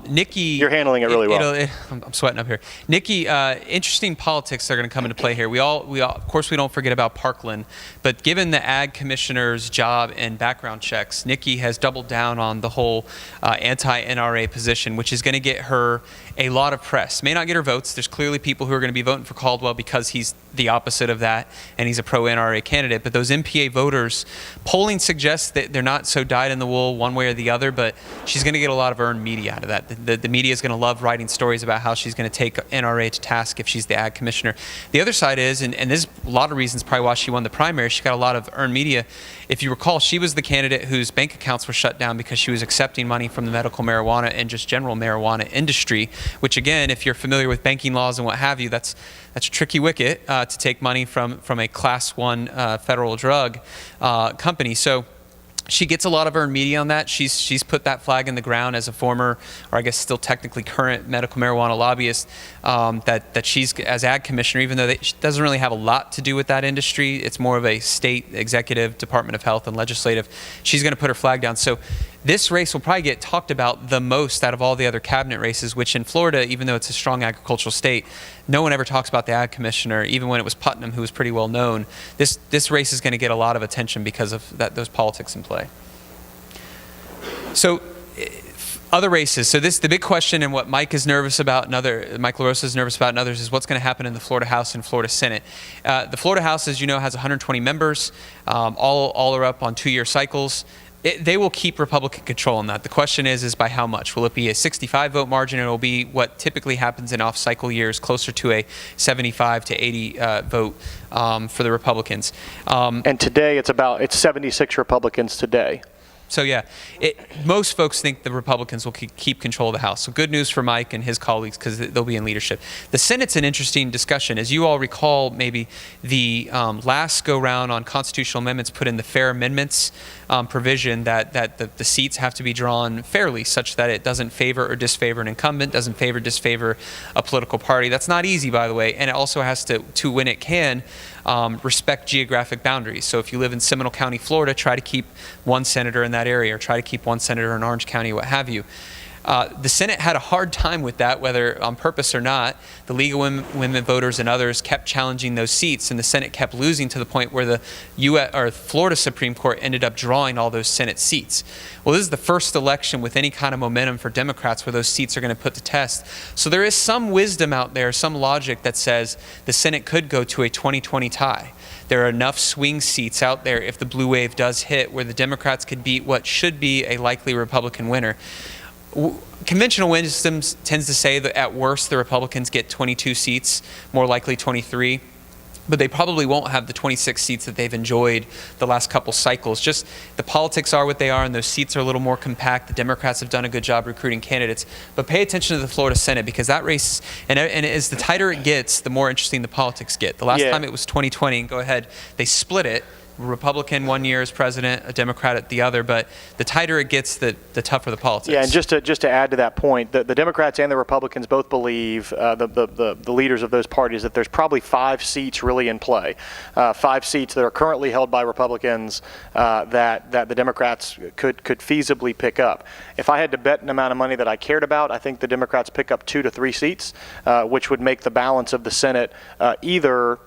Nikki, you're handling it really well. I'm sweating up here. Nikki, interesting politics are going to come into play here. We of course, we don't forget about Parkland, but given the ag commissioner's job and background checks, Nikki has doubled down on the whole anti-NRA position, which is going to get her a lot of press. May not get her votes. There's clearly people who are going to be voting for Caldwell because he's the opposite of that, and he's a pro-NRA candidate. But those MPA voters, polling suggests that they're not so dyed in the wool one way or the other, but she's going to get a lot of earned media out of that. The media is going to love writing stories about how she's going to take NRA to task if she's the ag commissioner. The other side is, and there's a lot of reasons probably why she won the primary, she got a lot of earned media. If you recall, she was the candidate whose bank accounts were shut down because she was accepting money from the medical marijuana and just general marijuana industry, which again, if you're familiar with banking laws and what have you, that's a tricky wicket to take money from a class 1 federal drug company. So she gets a lot of earned media on that. She's put that flag in the ground as a former, or I guess still technically current, medical marijuana lobbyist, that she's, as ag commissioner, even though she doesn't really have a lot to do with that industry, it's more of a state executive, Department of Health and legislative, she's going to put her flag down. So this race will probably get talked about the most out of all the other cabinet races, which in Florida, even though it's a strong agricultural state, no one ever talks about the ag commissioner, even when it was Putnam, who was pretty well known. This race is going to get a lot of attention because of those politics in play. So other races. So the big question, and what Mike is nervous about, Mike LaRosa is nervous about, and others, is what's going to happen in the Florida House and Florida Senate. The Florida House, as you know, has 120 members. All are up on 2-year cycles. They will keep Republican control on that. The question is by how much? Will it be a 65-vote margin, or it will be what typically happens in off-cycle years, closer to a 75 to 80 vote for the Republicans? And today it's 76 Republicans today. So yeah, most folks think the Republicans will keep control of the House. So good news for Mike and his colleagues, because they'll be in leadership. The Senate's an interesting discussion. As you all recall, maybe the last go-round on constitutional amendments put in the fair amendments provision that the seats have to be drawn fairly, such that it doesn't favor or disfavor an incumbent, doesn't favor or disfavor a political party. That's not easy, by the way, and it also has to when it can, respect geographic boundaries. So if you live in Seminole County, Florida, try to keep one senator in that area, or try to keep one senator in Orange County, what have you. The Senate had a hard time with that, whether on purpose or not. The League of Women Voters and others kept challenging those seats, and the Senate kept losing, to the point where the Florida Supreme Court ended up drawing all those Senate seats. Well, this is the first election with any kind of momentum for Democrats where those seats are going to put to test. So there is some wisdom out there, some logic that says the Senate could go to a 2020 tie. There are enough swing seats out there if the blue wave does hit, where the Democrats could beat what should be a likely Republican winner. Conventional wisdom tends to say that at worst the Republicans get 22 seats, more likely 23. but they probably won't have the 26 seats that they've enjoyed the last couple cycles. Just the politics are what they are, and those seats are a little more compact. The Democrats have done a good job recruiting candidates. But pay attention to the Florida Senate, because that race, and as the tighter it gets, the more interesting the politics get. The last time it was 2020, and go ahead, they split it. Republican one year as president, a Democrat at the other, but the tighter it gets, the tougher the politics. Yeah, and just to add to that point, the Democrats and the Republicans both believe, the leaders of those parties, that there's probably 5 seats really in play, 5 seats that are currently held by Republicans that the Democrats could feasibly pick up. If I had to bet an amount of money that I cared about, I think the Democrats pick up 2 to 3 seats, which would make the balance of the Senate either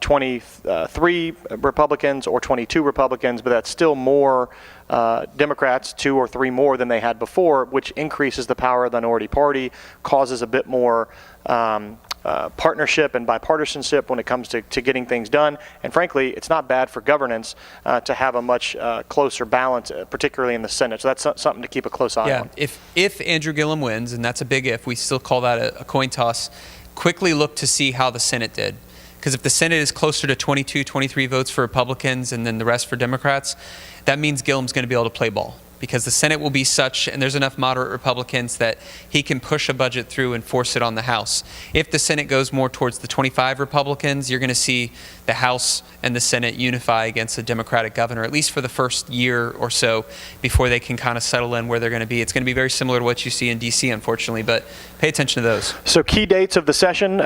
23 Republicans or 22 Republicans, but that's still more Democrats, 2 or 3 more than they had before, which increases the power of the minority party, causes a bit more partnership and bipartisanship when it comes to getting things done. And frankly, it's not bad for governance to have a much closer balance, particularly in the Senate. So that's something to keep a close eye on. If Andrew Gillum wins, and that's a big if, we still call that a coin toss, quickly look to see how the Senate did. Because if the Senate is closer to 22, 23 votes for Republicans and then the rest for Democrats, that means Gillum's going to be able to play ball. Because the Senate will be such, and there's enough moderate Republicans that he can push a budget through and force it on the House. If the Senate goes more towards the 25 Republicans, you're going to see the House and the Senate unify against a Democratic governor, at least for the first year or so, before they can kind of settle in where they're going to be. It's going to be very similar to what you see in D.C., unfortunately, but pay attention to those. So key dates of the session,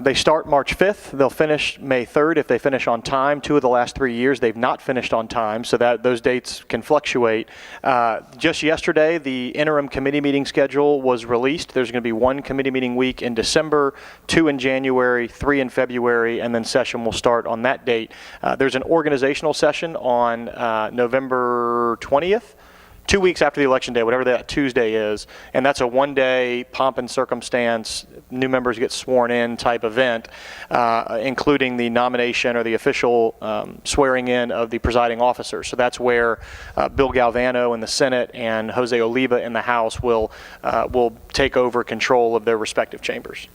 they start March 5th. They'll finish May 3rd if they finish on time. 2 of the last 3 years, they've not finished on time, so that those dates can fluctuate. Just yesterday, the interim committee meeting schedule was released. There's going to be 1 committee meeting week in December, 2 in January, 3 in February, and then session will start on that date. There's an organizational session on November 20th. 2 weeks after the election day, whatever that Tuesday is, and that's a 1-day pomp and circumstance, new members get sworn in type event, including the nomination or the official swearing in of the presiding officer. So that's where Bill Galvano in the Senate and Jose Oliva in the House will take over control of their respective chambers.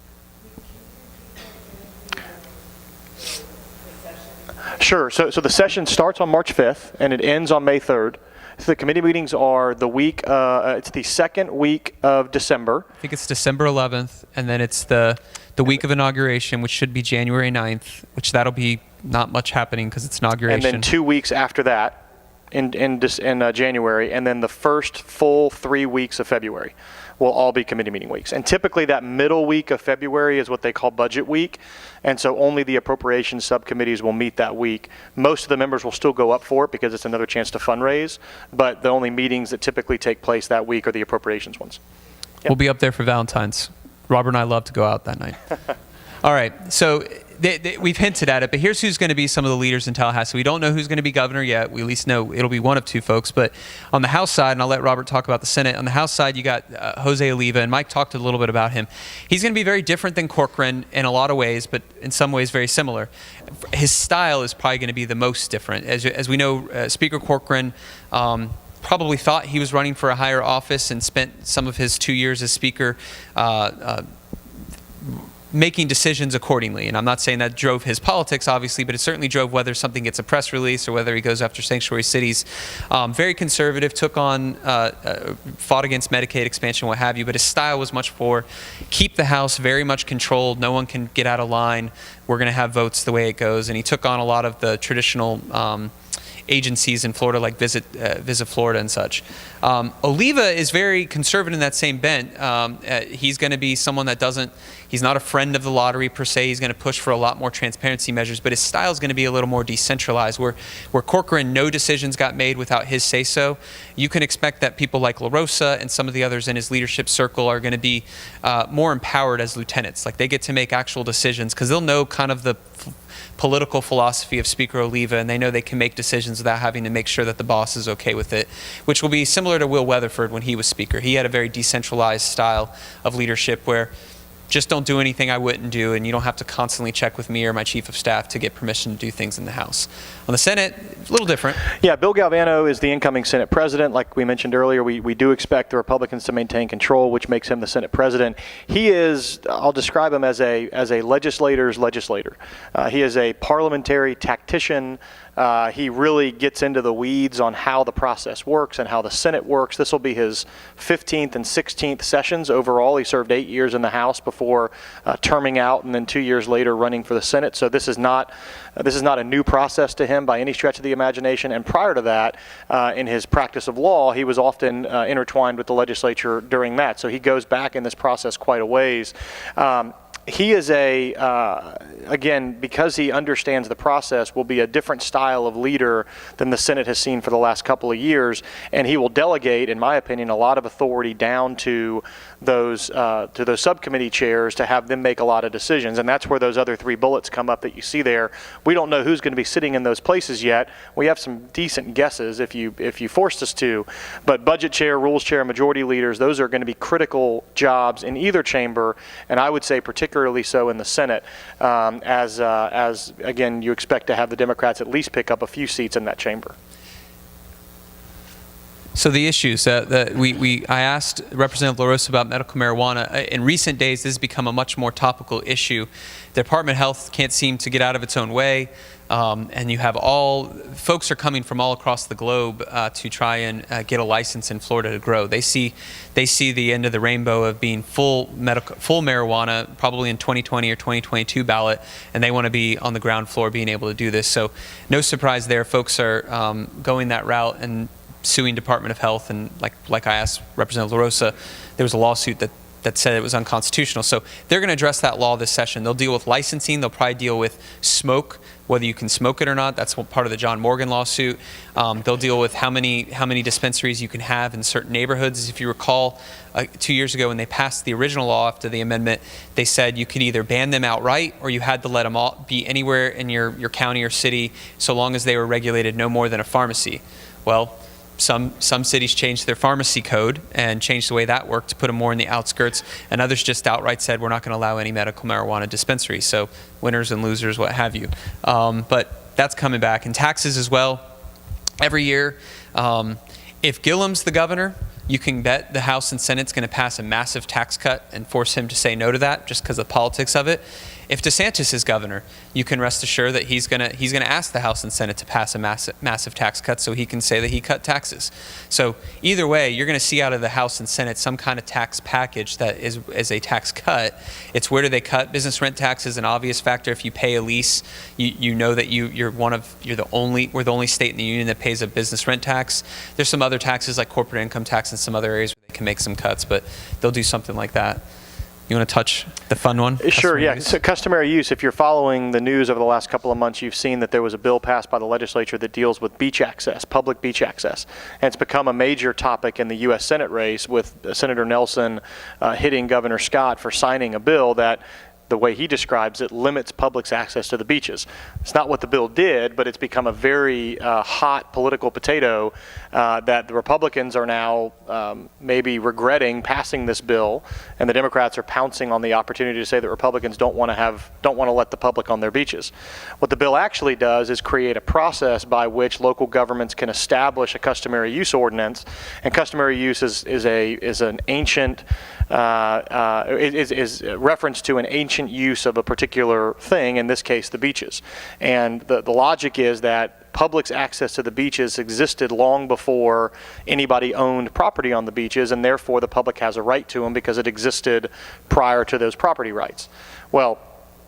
Sure. So the session starts on March 5th and it ends on May 3rd. So the committee meetings are the week, it's the second week of December. I think it's December 11th, and then it's the week of inauguration, which should be January 9th, which that'll be not much happening because it's inauguration. And then 2 weeks after that in January, and then the first full 3 weeks of February will all be committee meeting weeks. And typically that middle week of February is what they call budget week. And so only the appropriations subcommittees will meet that week. Most of the members will still go up for it because it's another chance to fundraise. But the only meetings that typically take place that week are the appropriations ones. Yep. We'll be up there for Valentine's. Robert and I love to go out that night. All right, so we've hinted at it, but here's who's going to be some of the leaders in Tallahassee. We don't know who's going to be governor yet. We at least know it'll be one of 2 folks. But on the House side, and I'll let Robert talk about the Senate, on the House side, you got Jose Oliva, and Mike talked a little bit about him. He's going to be very different than Corcoran in a lot of ways, but in some ways very similar. His style is probably going to be the most different. As we know, Speaker Corcoran probably thought he was running for a higher office and spent some of his 2 years as Speaker making decisions accordingly. And I'm not saying that drove his politics, obviously, but it certainly drove whether something gets a press release or whether he goes after sanctuary cities. Very conservative, took on, fought against Medicaid expansion, what have you, but his style was much for keep the House very much controlled. No one can get out of line. We're going to have votes the way it goes. And he took on a lot of the traditional agencies in Florida, like Visit Florida and such. Oliva is very conservative in that same bent. He's going to be someone that he's not a friend of the lottery per se. He's going to push for a lot more transparency measures, but his style is going to be a little more decentralized. Where Corcoran, no decisions got made without his say-so. You can expect that people like La Rosa and some of the others in his leadership circle are going to be more empowered as lieutenants. Like they get to make actual decisions because they'll know kind of the political philosophy of Speaker Oliva, and they know they can make decisions without having to make sure that the boss is okay with it, which will be similar to Will Weatherford when he was Speaker. He had a very decentralized style of leadership where just don't do anything I wouldn't do, and you don't have to constantly check with me or my chief of staff to get permission to do things in the House. On the Senate, a little different. Yeah, Bill Galvano is the incoming Senate president. Like we mentioned earlier, we do expect the Republicans to maintain control, which makes him the Senate president. He is, I'll describe him as a legislator's legislator. He is a parliamentary tactician. He really gets into the weeds on how the process works and how the Senate works. This will be his 15th and 16th sessions overall. He served 8 years in the House before terming out, and then 2 years later running for the Senate. So this is not a new process to him by any stretch of the imagination. And prior to that, in his practice of law, he was often intertwined with the legislature during that. So he goes back in this process quite a ways. He is again, because he understands the process, will be a different style of leader than the Senate has seen for the last couple of years, and he will delegate, in my opinion, a lot of authority down to those subcommittee chairs to have them make a lot of decisions, and that's where those other 3 bullets come up that you see there. We don't know who's going to be sitting in those places yet. We have some decent guesses if you forced us to, but budget chair, rules chair, majority leaders, those are going to be critical jobs in either chamber, and I would say particularly so in the Senate, as again, you expect to have the Democrats at least pick up a few seats in that chamber. So the issues I asked Representative LaRosa about medical marijuana. In recent days, this has become a much more topical issue. The Department of Health can't seem to get out of its own way, and you have folks are coming from all across the globe to try and get a license in Florida to grow. They see the end of the rainbow of being full marijuana, probably in 2020 or 2022 ballot, and they want to be on the ground floor being able to do this. So no surprise there, folks are going that route and suing Department of Health, and like I asked Representative LaRosa, there was a lawsuit that said it was unconstitutional. So they're going to address that law this session. They'll deal with licensing. They'll probably deal with smoke, whether you can smoke it or not. That's part of the John Morgan lawsuit. They'll deal with how many dispensaries you can have in certain neighborhoods. If you recall, 2 years ago when they passed the original law after the amendment, they said you could either ban them outright or you had to let them all be anywhere in your county or city so long as they were regulated no more than a pharmacy. Well, some cities changed their pharmacy code and changed the way that worked to put them more in the outskirts, and others just outright said we're not going to allow any medical marijuana dispensaries. So winners and losers, what have you. But that's coming back. And taxes as well. Every year, if Gillum's the governor, you can bet the House and Senate's going to pass a massive tax cut and force him to say no to that just because of the politics of it. If DeSantis is governor, you can rest assured that he's going to ask the House and Senate to pass a massive tax cut so he can say that he cut taxes. So either way, you're going to see out of the House and Senate some kind of tax package that is a tax cut. It's where do they cut? Business rent tax is an obvious factor. If you pay a lease, you know that we're the only state in the union that pays a business rent tax. There's some other taxes like corporate income tax and some other areas where they can make some cuts, but they'll do something like that. You want to touch the fun one? Sure, yeah. So customary use, if you're following the news over the last couple of months, you've seen that there was a bill passed by the legislature that deals with beach access, public beach access. And it's become a major topic in the U.S. Senate race with Senator Nelson hitting Governor Scott for signing a bill that, the way he describes it, limits public's access to the beaches. It's not what the bill did, but it's become a very hot political potato that the Republicans are now maybe regretting passing this bill, and the Democrats are pouncing on the opportunity to say that Republicans don't want to let the public on their beaches. What the bill actually does is create a process by which local governments can establish a customary use ordinance, and customary use is an ancient is reference to an ancient use of a particular thing, in this case the beaches. And the logic is that public's access to the beaches existed long before anybody owned property on the beaches, and therefore the public has a right to them because it existed prior to those property rights. Well,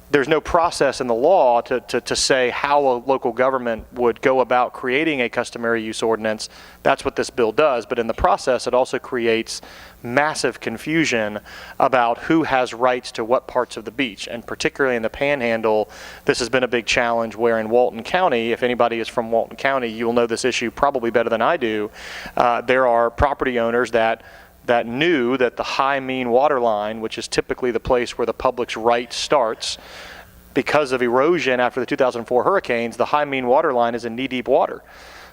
there's no process in the law to say how a local government would go about creating a customary use ordinance. That's what this bill does, but in the process it also creates massive confusion about who has rights to what parts of the beach, and particularly in the Panhandle, this has been a big challenge where in Walton County, if anybody is from Walton County, you'll know this issue probably better than I do, there are property owners that knew that the high mean water line, which is typically the place where the public's right starts, because of erosion after the 2004 hurricanes, the high mean water line is in knee-deep water.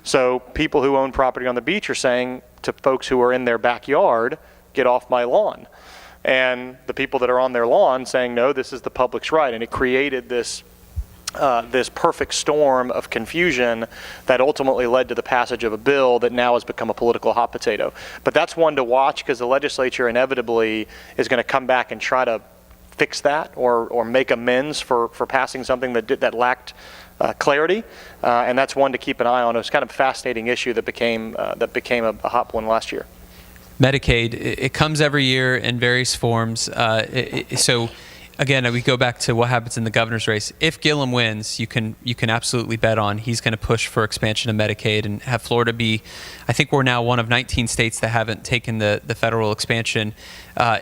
So people who own property on the beach are saying to folks who are in their backyard, get off my lawn. and the people that are on their lawn saying, no, this is the public's right. And it created this perfect storm of confusion that ultimately led to the passage of a bill that now has become a political hot potato. But that's one to watch, because the legislature inevitably is going to come back and try to fix that or make amends for passing something that lacked clarity, and that's one to keep an eye on. It was kind of a fascinating issue that became a hot one last year. Medicaid, it comes every year in various forms. So again, we go back to what happens in the governor's race. If Gillum wins, you can absolutely bet on he's going to push for expansion of Medicaid and have Florida be, I think we're now one of 19 states that haven't taken the federal expansion.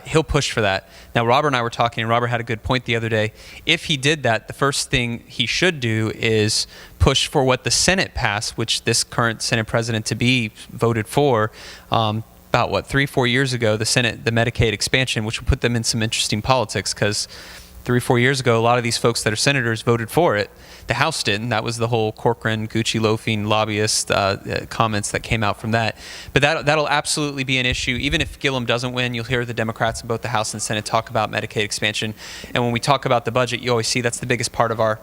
He'll push for that. Now, Robert and I were talking, and Robert had a good point the other day. If he did that, the first thing he should do is push for what the Senate passed, which this current Senate president-to-be voted for, about 3-4 years ago, the Medicaid expansion, which will put them in some interesting politics, because 3-4 years ago, a lot of these folks that are senators voted for it. The House didn't. That was the whole Corcoran, Gucci loafing lobbyist comments that came out from that. But that'll absolutely be an issue. Even if Gillum doesn't win, you'll hear the Democrats in both the House and Senate talk about Medicaid expansion. And when we talk about the budget, you always see that's the biggest part of our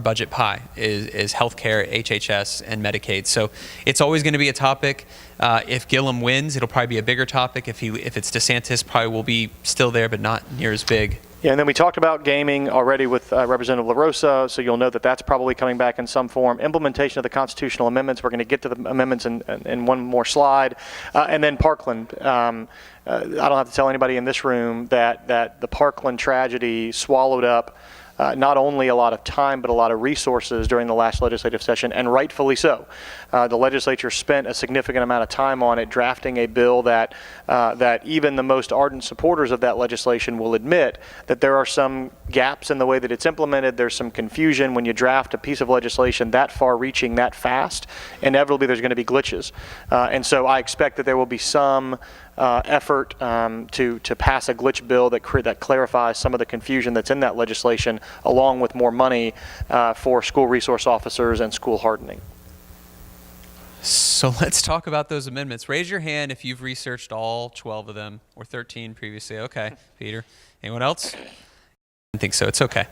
budget pie is healthcare, HHS, and Medicaid. So it's always going to be a topic. If Gillum wins, it'll probably be a bigger topic. If it's DeSantis, probably will be still there, but not near as big. Yeah, and then we talked about gaming already with Representative LaRosa, so you'll know that that's probably coming back in some form. Implementation of the constitutional amendments. We're going to get to the amendments in one more slide. And then Parkland. I don't have to tell anybody in this room that the Parkland tragedy swallowed up not only a lot of time, but a lot of resources during the last legislative session, and rightfully so. The legislature spent a significant amount of time on it, drafting a bill that even the most ardent supporters of that legislation will admit that there are some gaps in the way that it's implemented. There's some confusion when you draft a piece of legislation that far-reaching, that fast. Inevitably, there's going to be glitches. And so I expect that there will be some effort to pass a glitch bill that clarifies some of the confusion that's in that legislation, along with more money for school resource officers and school hardening. So let's talk about those amendments. Raise your hand if you've researched all 12 of them, or 13 previously. Okay, Peter. Anyone else? I think so. It's okay.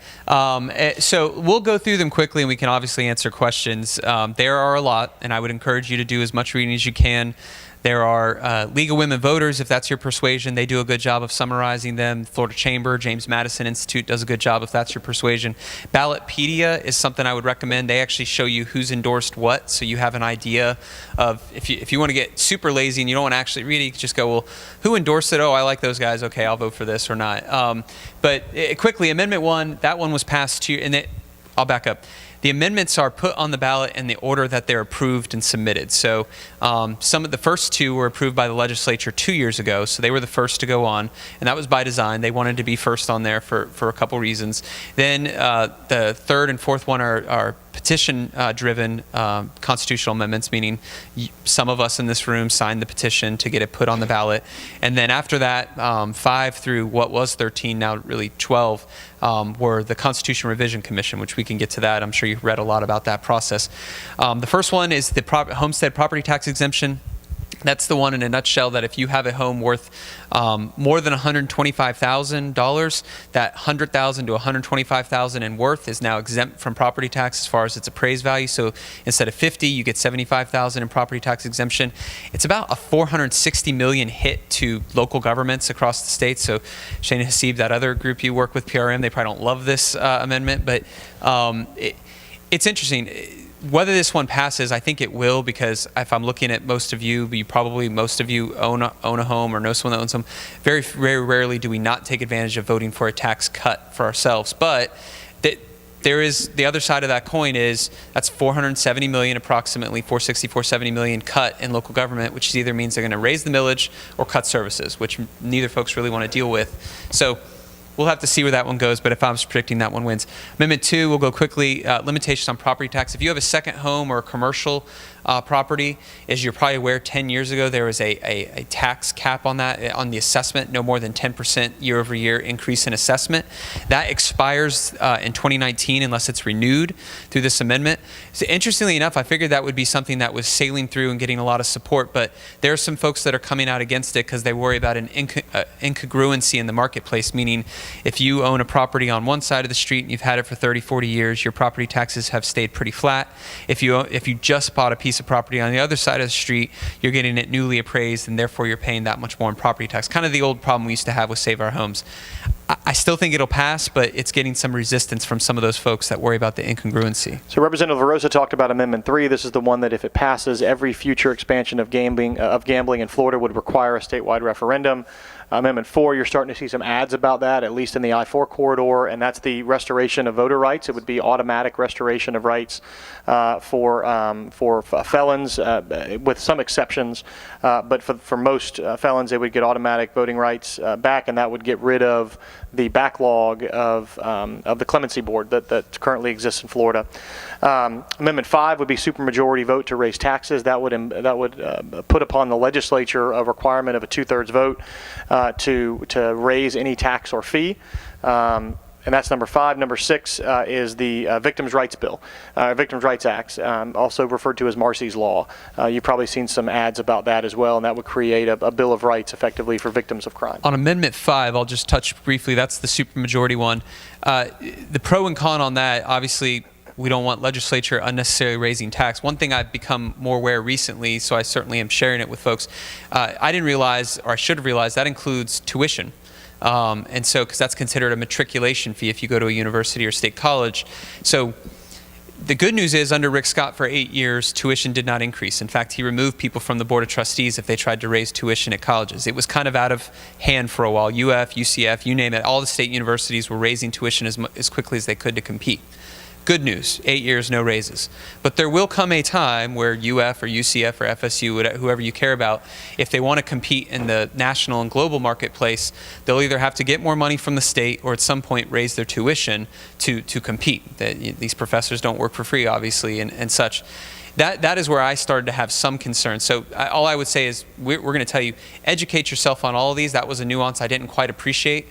So we'll go through them quickly, and we can obviously answer questions. There are a lot, and I would encourage you to do as much reading as you can. There are League of Women Voters, if that's your persuasion. They do a good job of summarizing them. Florida Chamber, James Madison Institute does a good job if that's your persuasion. Ballotpedia is something I would recommend. They actually show you who's endorsed what, so you have an idea of, if you want to get super lazy and you don't want to actually read it, you can just go, well, who endorsed it? Oh, I like those guys. Okay, I'll vote for this or not. But quickly, Amendment 1, that one was passed to you, and I'll back up. The amendments are put on the ballot in the order that they're approved and submitted. So some of the first two were approved by the legislature 2 years ago, so they were the first to go on, and that was by design. They wanted to be first on there for a couple reasons. Then the third and fourth one are petition-driven constitutional amendments, meaning some of us in this room signed the petition to get it put on the ballot. And then after that, 5 through what was 13, now really 12, were the Constitution Revision Commission, which we can get to that. I'm sure you've read a lot about that process. The first one is the homestead property tax exemption. That's the one in a nutshell that if you have a home worth more than $125,000, that $100,000 to $125,000 in worth is now exempt from property tax as far as its appraised value. So instead of $50,000, you get $75,000 in property tax exemption. It's about a $460 million hit to local governments across the state. So Shana Hasib, that other group you work with, PRM, they probably don't love this amendment, but it's interesting. Whether this one passes, I think it will, because if I'm looking at most of you own a home or know someone that owns them. Very, very rarely do we not take advantage of voting for a tax cut for ourselves. But there is the other side of that coin is that's $470 million, approximately $470 million cut in local government, which either means they're going to raise the millage or cut services, which neither folks really want to deal with. So we'll have to see where that one goes, but if I was predicting, that one wins. Amendment 2, we'll go quickly. Limitations on property tax. If you have a second home or a commercial, property. As you're probably aware, 10 years ago there was a tax cap on that, on the assessment, no more than 10% year-over-year increase in assessment. That expires in 2019 unless it's renewed through this amendment. So interestingly enough, I figured that would be something that was sailing through and getting a lot of support, but there are some folks that are coming out against it because they worry about an incongruency in the marketplace, meaning if you own a property on one side of the street and you've had it for 30, 40 years, your property taxes have stayed pretty flat. If you just bought a piece of property on the other side of the street, you're getting it newly appraised, and therefore you're paying that much more in property tax. Kind of the old problem we used to have with Save Our Homes. I still think it'll pass, but it's getting some resistance from some of those folks that worry about the incongruency. So Representative LaRosa talked about Amendment 3. This is the one that if it passes, every future expansion of gambling in Florida would require a statewide referendum. Amendment 4, you're starting to see some ads about that, at least in the I-4 corridor, and that's the restoration of voter rights. It would be automatic restoration of rights for felons, with some exceptions, but for most felons, they would get automatic voting rights back, and that would get rid of the backlog of the clemency board that currently exists in Florida. Amendment 5 would be supermajority vote to raise taxes. That would put upon the legislature a requirement of a 2/3 vote to raise any tax or fee. And that's number 5. Number 6 is the Victims' Rights Bill, Victims' Rights Act, also referred to as Marcy's Law. You've probably seen some ads about that as well, and that would create a Bill of Rights effectively for victims of crime. On Amendment 5, I'll just touch briefly. That's the supermajority one. The pro and con on that, obviously, we don't want legislature unnecessarily raising tax. One thing I've become more aware recently, so I certainly am sharing it with folks, I didn't realize, or I should have realized, that includes tuition. And so, because that's considered a matriculation fee if you go to a university or state college. So the good news is, under Rick Scott for 8 years, tuition did not increase. In fact, he removed people from the Board of Trustees if they tried to raise tuition at colleges. It was kind of out of hand for a while. UF, UCF, you name it, all the state universities were raising tuition as quickly as they could to compete. Good news, 8 years, no raises. But there will come a time where UF or UCF or FSU, whoever you care about, if they want to compete in the national and global marketplace, they'll either have to get more money from the state or at some point raise their tuition to compete. These professors don't work for free, obviously, and such. That is where I started to have some concern. So all I would say is we're going to tell you, educate yourself on all of these. That was a nuance I didn't quite appreciate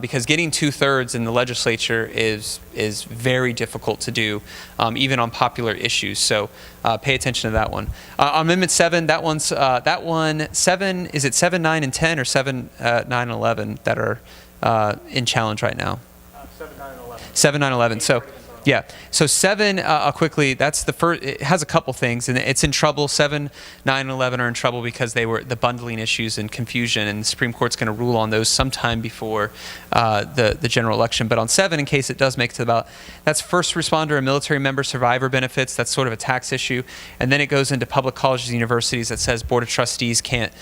because getting 2/3 in the legislature is very difficult to do, even on popular issues. So pay attention to that one. Amendment 7, that one 7, is it 7, 9, and 10 or 7, 9, and 11 that are in challenge right now? 7, 9, and 11. 7, 9, 11. So. Yeah. So 7, quickly, that's the first. It has a couple things, and it's in trouble. 7, 9, and 11 are in trouble because they were the bundling issues and confusion, and the Supreme Court's going to rule on those sometime before the general election. But on 7, in case it does make it to the ballot, that's first responder and military member survivor benefits. That's sort of a tax issue. And then it goes into public colleges and universities that says Board of Trustees can't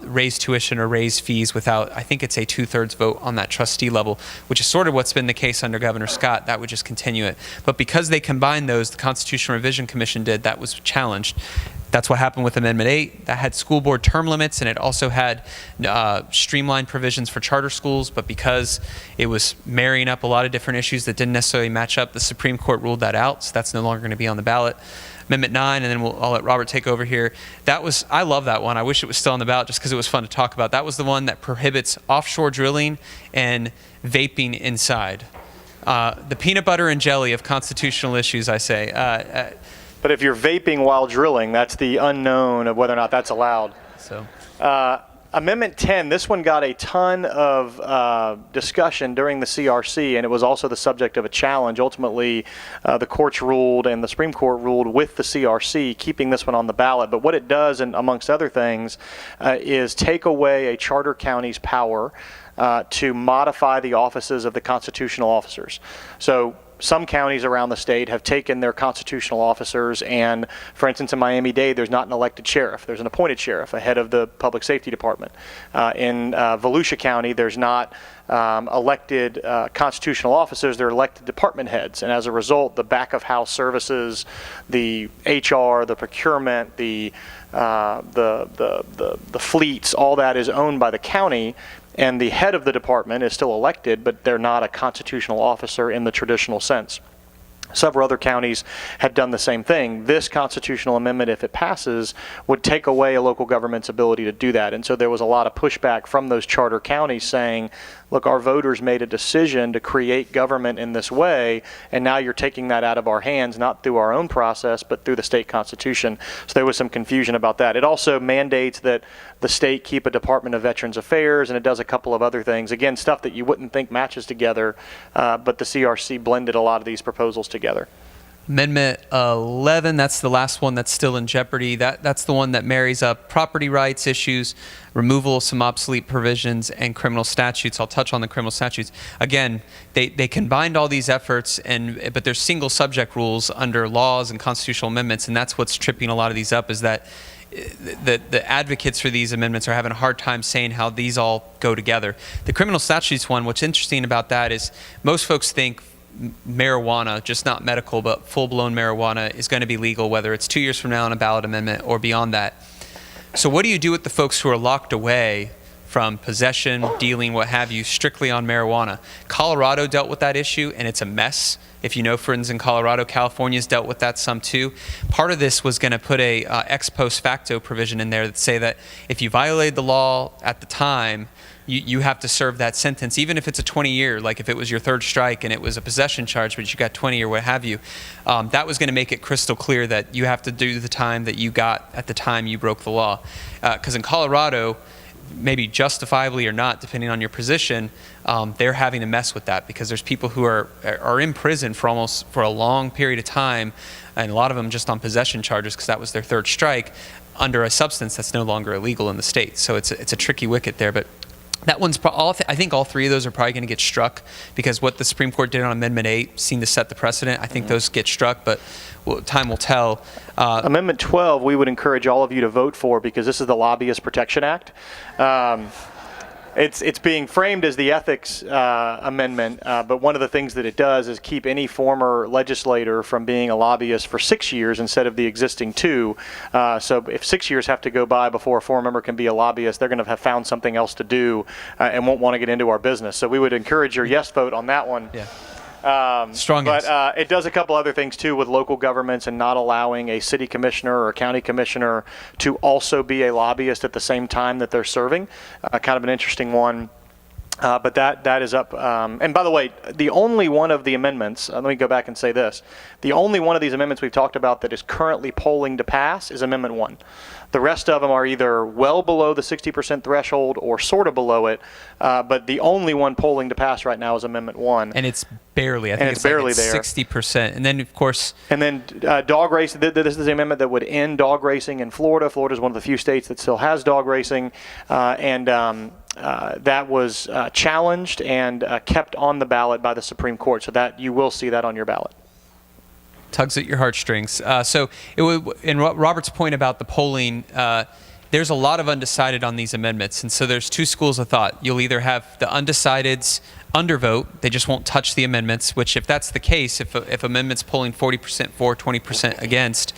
raise tuition or raise fees without, I think it's a 2/3 vote on that trustee level, which is sort of what's been the case under Governor Scott. That would just continue it. But because they combined those, the Constitutional Revision Commission did, that was challenged. That's what happened with Amendment 8. That had school board term limits, and it also had streamlined provisions for charter schools, but because it was marrying up a lot of different issues that didn't necessarily match up, the Supreme Court ruled that out, so that's no longer going to be on the ballot. Amendment 9, and then I'll let Robert take over here. I love that one. I wish it was still on the ballot just because it was fun to talk about. That was the one that prohibits offshore drilling and vaping inside. The peanut butter and jelly of constitutional issues, I say. But if you're vaping while drilling, that's the unknown of whether or not that's allowed. So, Amendment 10, this one got a ton of discussion during the CRC, and it was also the subject of a challenge. Ultimately, the courts ruled and the Supreme Court ruled with the CRC, keeping this one on the ballot. But what it does, and amongst other things, is take away a charter county's power to modify the offices of the constitutional officers. So some counties around the state have taken their constitutional officers and, for instance, in Miami-Dade, there's not an elected sheriff. There's an appointed sheriff, a head of the public safety department. In Volusia County, there's not elected constitutional officers. They're elected department heads. And as a result, the back-of-house services, the HR, the procurement, the fleets, all that is owned by the county. And the head of the department is still elected, but they're not a constitutional officer in the traditional sense. Several other counties had done the same thing. This constitutional amendment, if it passes, would take away a local government's ability to do that. And so there was a lot of pushback from those charter counties saying, look, our voters made a decision to create government in this way, and now you're taking that out of our hands, not through our own process, but through the state constitution. So there was some confusion about that. It also mandates that the state keep a Department of Veterans Affairs, and it does a couple of other things. Again, stuff that you wouldn't think matches together, but the CRC blended a lot of these proposals together. Amendment 11, that's the last one that's still in jeopardy. That's the one that marries up property rights issues, removal of some obsolete provisions, and criminal statutes. I'll touch on the criminal statutes. Again, they combined all these efforts, but there's single subject rules under laws and constitutional amendments, and that's what's tripping a lot of these up, is that the advocates for these amendments are having a hard time saying how these all go together. The criminal statutes one, what's interesting about that is most folks think marijuana, just not medical, but full-blown marijuana, is going to be legal, whether it's 2 years from now on a ballot amendment or beyond that. So what do you do with the folks who are locked away from possession, dealing, what have you, strictly on marijuana? Colorado dealt with that issue, and it's a mess. If you know friends in Colorado, California's dealt with that some too. Part of this was going to put a ex post facto provision in there that say that if you violated the law at the time, you have to serve that sentence, even if it's a 20-year, like if it was your third strike and it was a possession charge, but you got 20 or what have you. That was going to make it crystal clear that you have to do the time that you got at the time you broke the law. Because in Colorado, maybe justifiably or not, depending on your position, they're having to mess with that because there's people who are in prison for a long period of time, and a lot of them just on possession charges because that was their third strike, under a substance that's no longer illegal in the state. So it's a tricky wicket there, but that one's I think all three of those are probably going to get struck because what the Supreme Court did on Amendment 8 seemed to set the precedent. I think those get struck, but time will tell. Amendment 12, we would encourage all of you to vote for because this is the Lobbyist Protection Act. It's being framed as the ethics amendment, but one of the things that it does is keep any former legislator from being a lobbyist for 6 years instead of the existing 2. So if 6 years have to go by before a former member can be a lobbyist, they're going to have found something else to do and won't want to get into our business. So we would encourage your yes vote on that one. Yeah. Strong yes. But it does a couple other things too with local governments and not allowing a city commissioner or a county commissioner to also be a lobbyist at the same time that they're serving. Kind of an interesting one. But that is up. And by the way, the only one of the amendments, let me go back and say this, the only one of these amendments we've talked about that is currently polling to pass is Amendment 1. The rest of them are either well below the 60% threshold or sort of below it, but the only one polling to pass right now is Amendment 1. And it's barely, I think it's barely there. 60%. And then, of course... And then dog racing, this is the amendment that would end dog racing in Florida. Florida is one of the few states that still has dog racing, that was challenged and kept on the ballot by the Supreme Court, so that you will see that on your ballot. Tugs at your heartstrings. So it would, in Robert's point about the polling, there's a lot of undecided on these amendments, and so there's two schools of thought. You'll either have the undecideds undervote, they just won't touch the amendments, which if that's the case, if amendments polling 40% for, 20% against,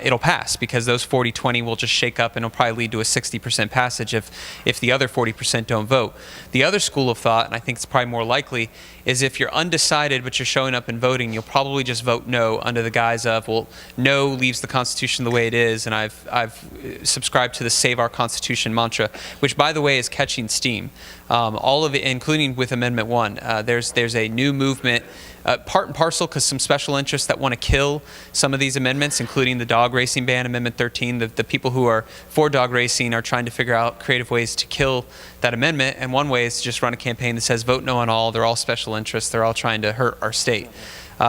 it'll pass because those 40-20 will just shake up and it'll probably lead to a 60% passage if the other 40% don't vote. The other school of thought, and I think it's probably more likely, is if you're undecided but you're showing up and voting, you'll probably just vote no under the guise of, well, no leaves the Constitution the way it is, and I've subscribed to the Save Our Constitution mantra, which, by the way, is catching steam. All of it, including with Amendment 1. There's a new movement, part and parcel because some special interests that want to kill some of these amendments, including the dog racing ban, Amendment 13. The people who are for dog racing are trying to figure out creative ways to kill that amendment, and one way is to just run a campaign that says vote no on all. They're all special interests. They're all trying to hurt our state.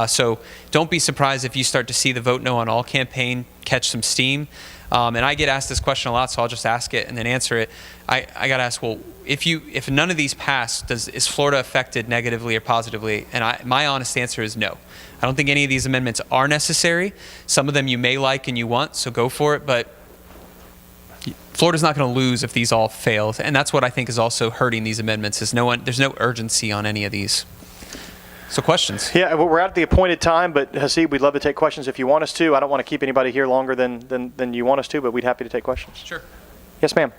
So don't be surprised if you start to see the vote no on all campaign catch some steam. And I get asked this question a lot, so I'll just ask it and then answer it. I got to ask, well, if none of these pass, is Florida affected negatively or positively? And my honest answer is no. I don't think any of these amendments are necessary. Some of them you may like and you want, so go for it. But Florida's not going to lose if these all fail. And that's what I think is also hurting these amendments, is there's no urgency on any of these. So questions? Yeah, well, we're at the appointed time, but Hasib, we'd love to take questions if you want us to. I don't want to keep anybody here longer than you want us to, but we'd happy to take questions. Sure. Yes, ma'am.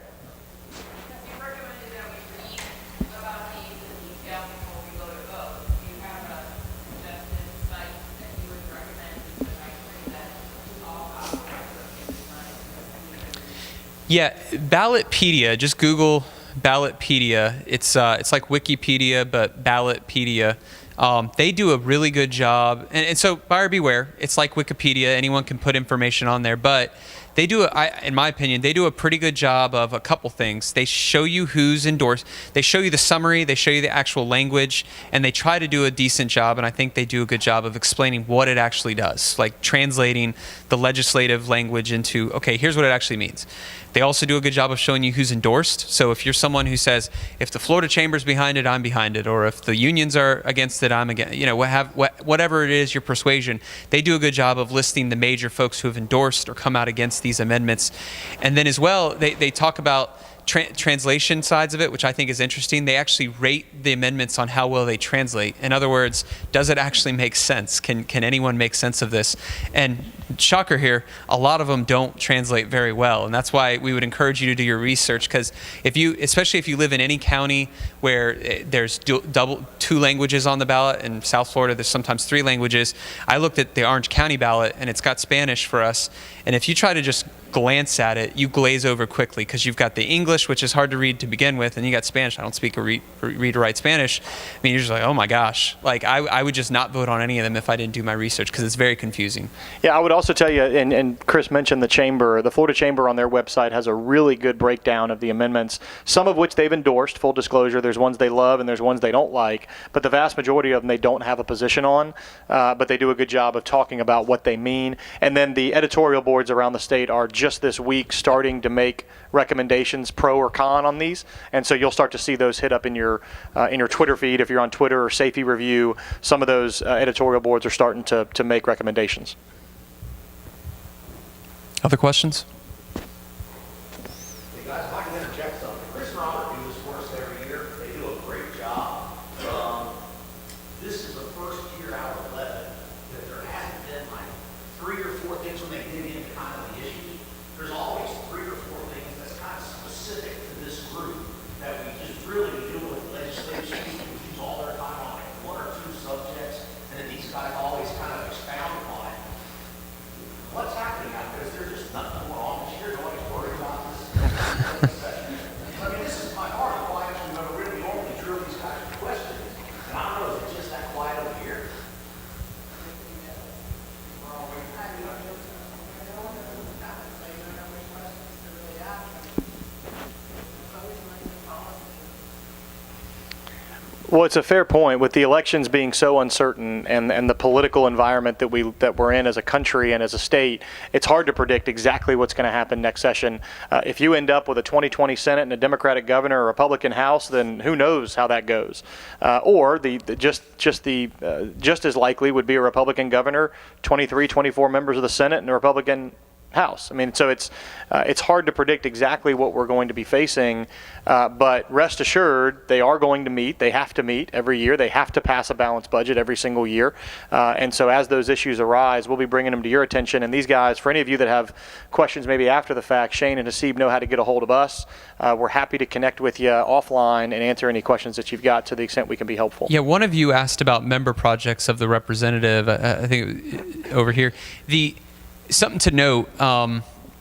Yeah, Ballotpedia. Just Google Ballotpedia. It's like Wikipedia, but Ballotpedia. They do a really good job, and so buyer beware. It's like Wikipedia; anyone can put information on there, but they do, in my opinion, they do a pretty good job of a couple things. They show you who's endorsed. They show you the summary. They show you the actual language, and they try to do a decent job. And I think they do a good job of explaining what it actually does, like translating the legislative language into, okay, here's what it actually means. They also do a good job of showing you who's endorsed. So if you're someone who says, if the Florida Chamber's behind it, I'm behind it, or if the unions are against it, I'm against. Whatever it is, your persuasion. They do a good job of listing the major folks who have endorsed or come out against these amendments. And then as well, they talk about translation sides of it, which I think is interesting. They actually rate the amendments on how well they translate. In other words, does it actually make sense? Can anyone make sense of this? And shocker here, a lot of them don't translate very well, and that's why we would encourage you to do your research, because especially if you live in any county where there's two languages on the ballot. In South Florida, there's sometimes 3 languages. I looked at the Orange County ballot, and it's got Spanish for us, and if you try to just glance at it, you glaze over quickly, because you've got the English, which is hard to read to begin with, and you got Spanish. I don't speak or read or write Spanish. I mean, you're just like, oh my gosh. Like, I would just not vote on any of them if I didn't do my research, because it's very confusing. Yeah, I would also tell you, and Chris mentioned the Florida Chamber on their website has a really good breakdown of the amendments, some of which they've endorsed, full disclosure. There's ones they love and there's ones they don't like, but the vast majority of them they don't have a position on, but they do a good job of talking about what they mean. And then the editorial boards around the state are just this week starting to make recommendations pro or con on these, and so you'll start to see those hit up in your Twitter feed if you're on Twitter, or Safety Review. Some of those editorial boards are starting to make recommendations. Other questions? Hey guys, if I can interject something. Chris and Robert do this for us every year. They do a great job. This is the first year out of 11 that there hasn't been like 3 or 4 things when they dig into kind of the issues. There's always 3 or 4 things that's kind of specific to this group that we just really do with legislation. We use all their time on like 1 or 2 subjects, and then these guys always kind of expound upon it. What's happening out there? Is there just nothing going on this year? Nobody's worried about this session. I mean, this is my part of why we really normally drill these guys with questions. And I don't know, is it just that quiet over here? Well, it's a fair point. With the elections being so uncertain and the political environment that we're in as a country and as a state, it's hard to predict exactly what's going to happen next session. If you end up with a 2020 Senate and a Democratic governor or a Republican House, then who knows how that goes? Or just as likely would be a Republican governor, 23, 24 members of the Senate, and a Republican House. I mean, so it's hard to predict exactly what we're going to be facing, but rest assured, they are going to meet. They have to meet every year. They have to pass a balanced budget every single year. And so as those issues arise, we'll be bringing them to your attention. And these guys, for any of you that have questions maybe after the fact, Shane and Hasib know how to get a hold of us. We're happy to connect with you offline and answer any questions that you've got to the extent we can be helpful. Yeah, one of you asked about member projects of the representative, I think over here. Something to note,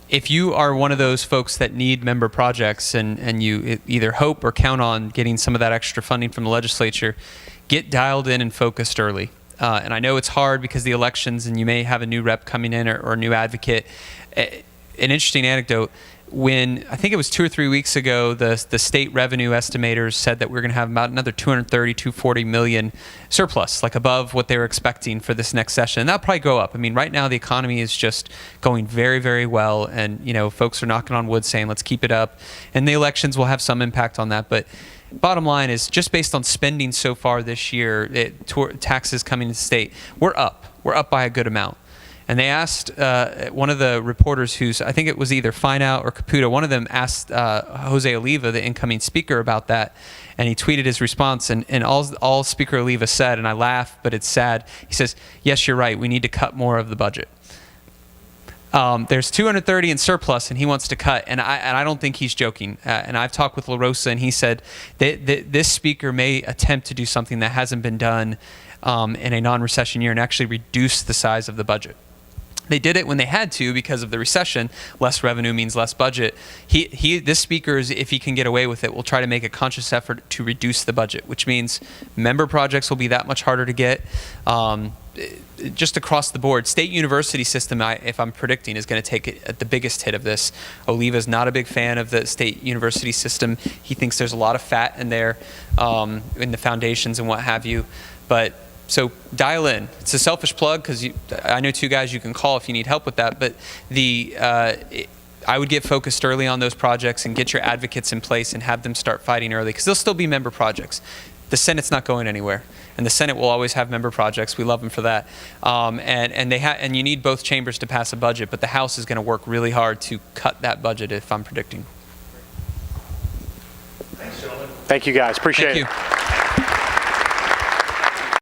if you are one of those folks that need member projects and you either hope or count on getting some of that extra funding from the legislature, get dialed in and focused early. And I know it's hard because of the elections and you may have a new rep coming in or a new advocate. An interesting anecdote, when I think it was 2 or 3 weeks ago, the state revenue estimators said that we're going to have about another 230, 240 million surplus, like above what they were expecting for this next session. And that'll probably go up. I mean, right now the economy is just going very, very well. And, folks are knocking on wood saying, let's keep it up. And the elections will have some impact on that. But bottom line is, just based on spending so far this year, taxes coming to the state, we're up. We're up by a good amount. And they asked one of the reporters I think it was either Fine Out or Caputo, one of them asked Jose Oliva, the incoming speaker, about that. And he tweeted his response. And all Speaker Oliva said, and I laugh, but it's sad, he says, yes, you're right, we need to cut more of the budget. There's 230 in surplus, and he wants to cut, and I don't think he's joking. And I've talked with La Rosa, and he said that this speaker may attempt to do something that hasn't been done in a non-recession year and actually reduce the size of the budget. They did it when they had to because of the recession. Less revenue means less budget. This speaker, if he can get away with it, will try to make a conscious effort to reduce the budget, which means member projects will be that much harder to get. Just across the board, state university system, if I'm predicting, is going to take the biggest hit of this. Oliva's not a big fan of the state university system. He thinks there's a lot of fat in there, in the foundations and what have you. But so dial in. It's a selfish plug because I know 2 guys you can call if you need help with that. But I would get focused early on those projects and get your advocates in place and have them start fighting early, because they'll still be member projects. The Senate's not going anywhere, and the Senate will always have member projects. We love them for that. And you need both chambers to pass a budget, but the House is going to work really hard to cut that budget, if I'm predicting. Thank you, guys. Appreciate it. Thank you.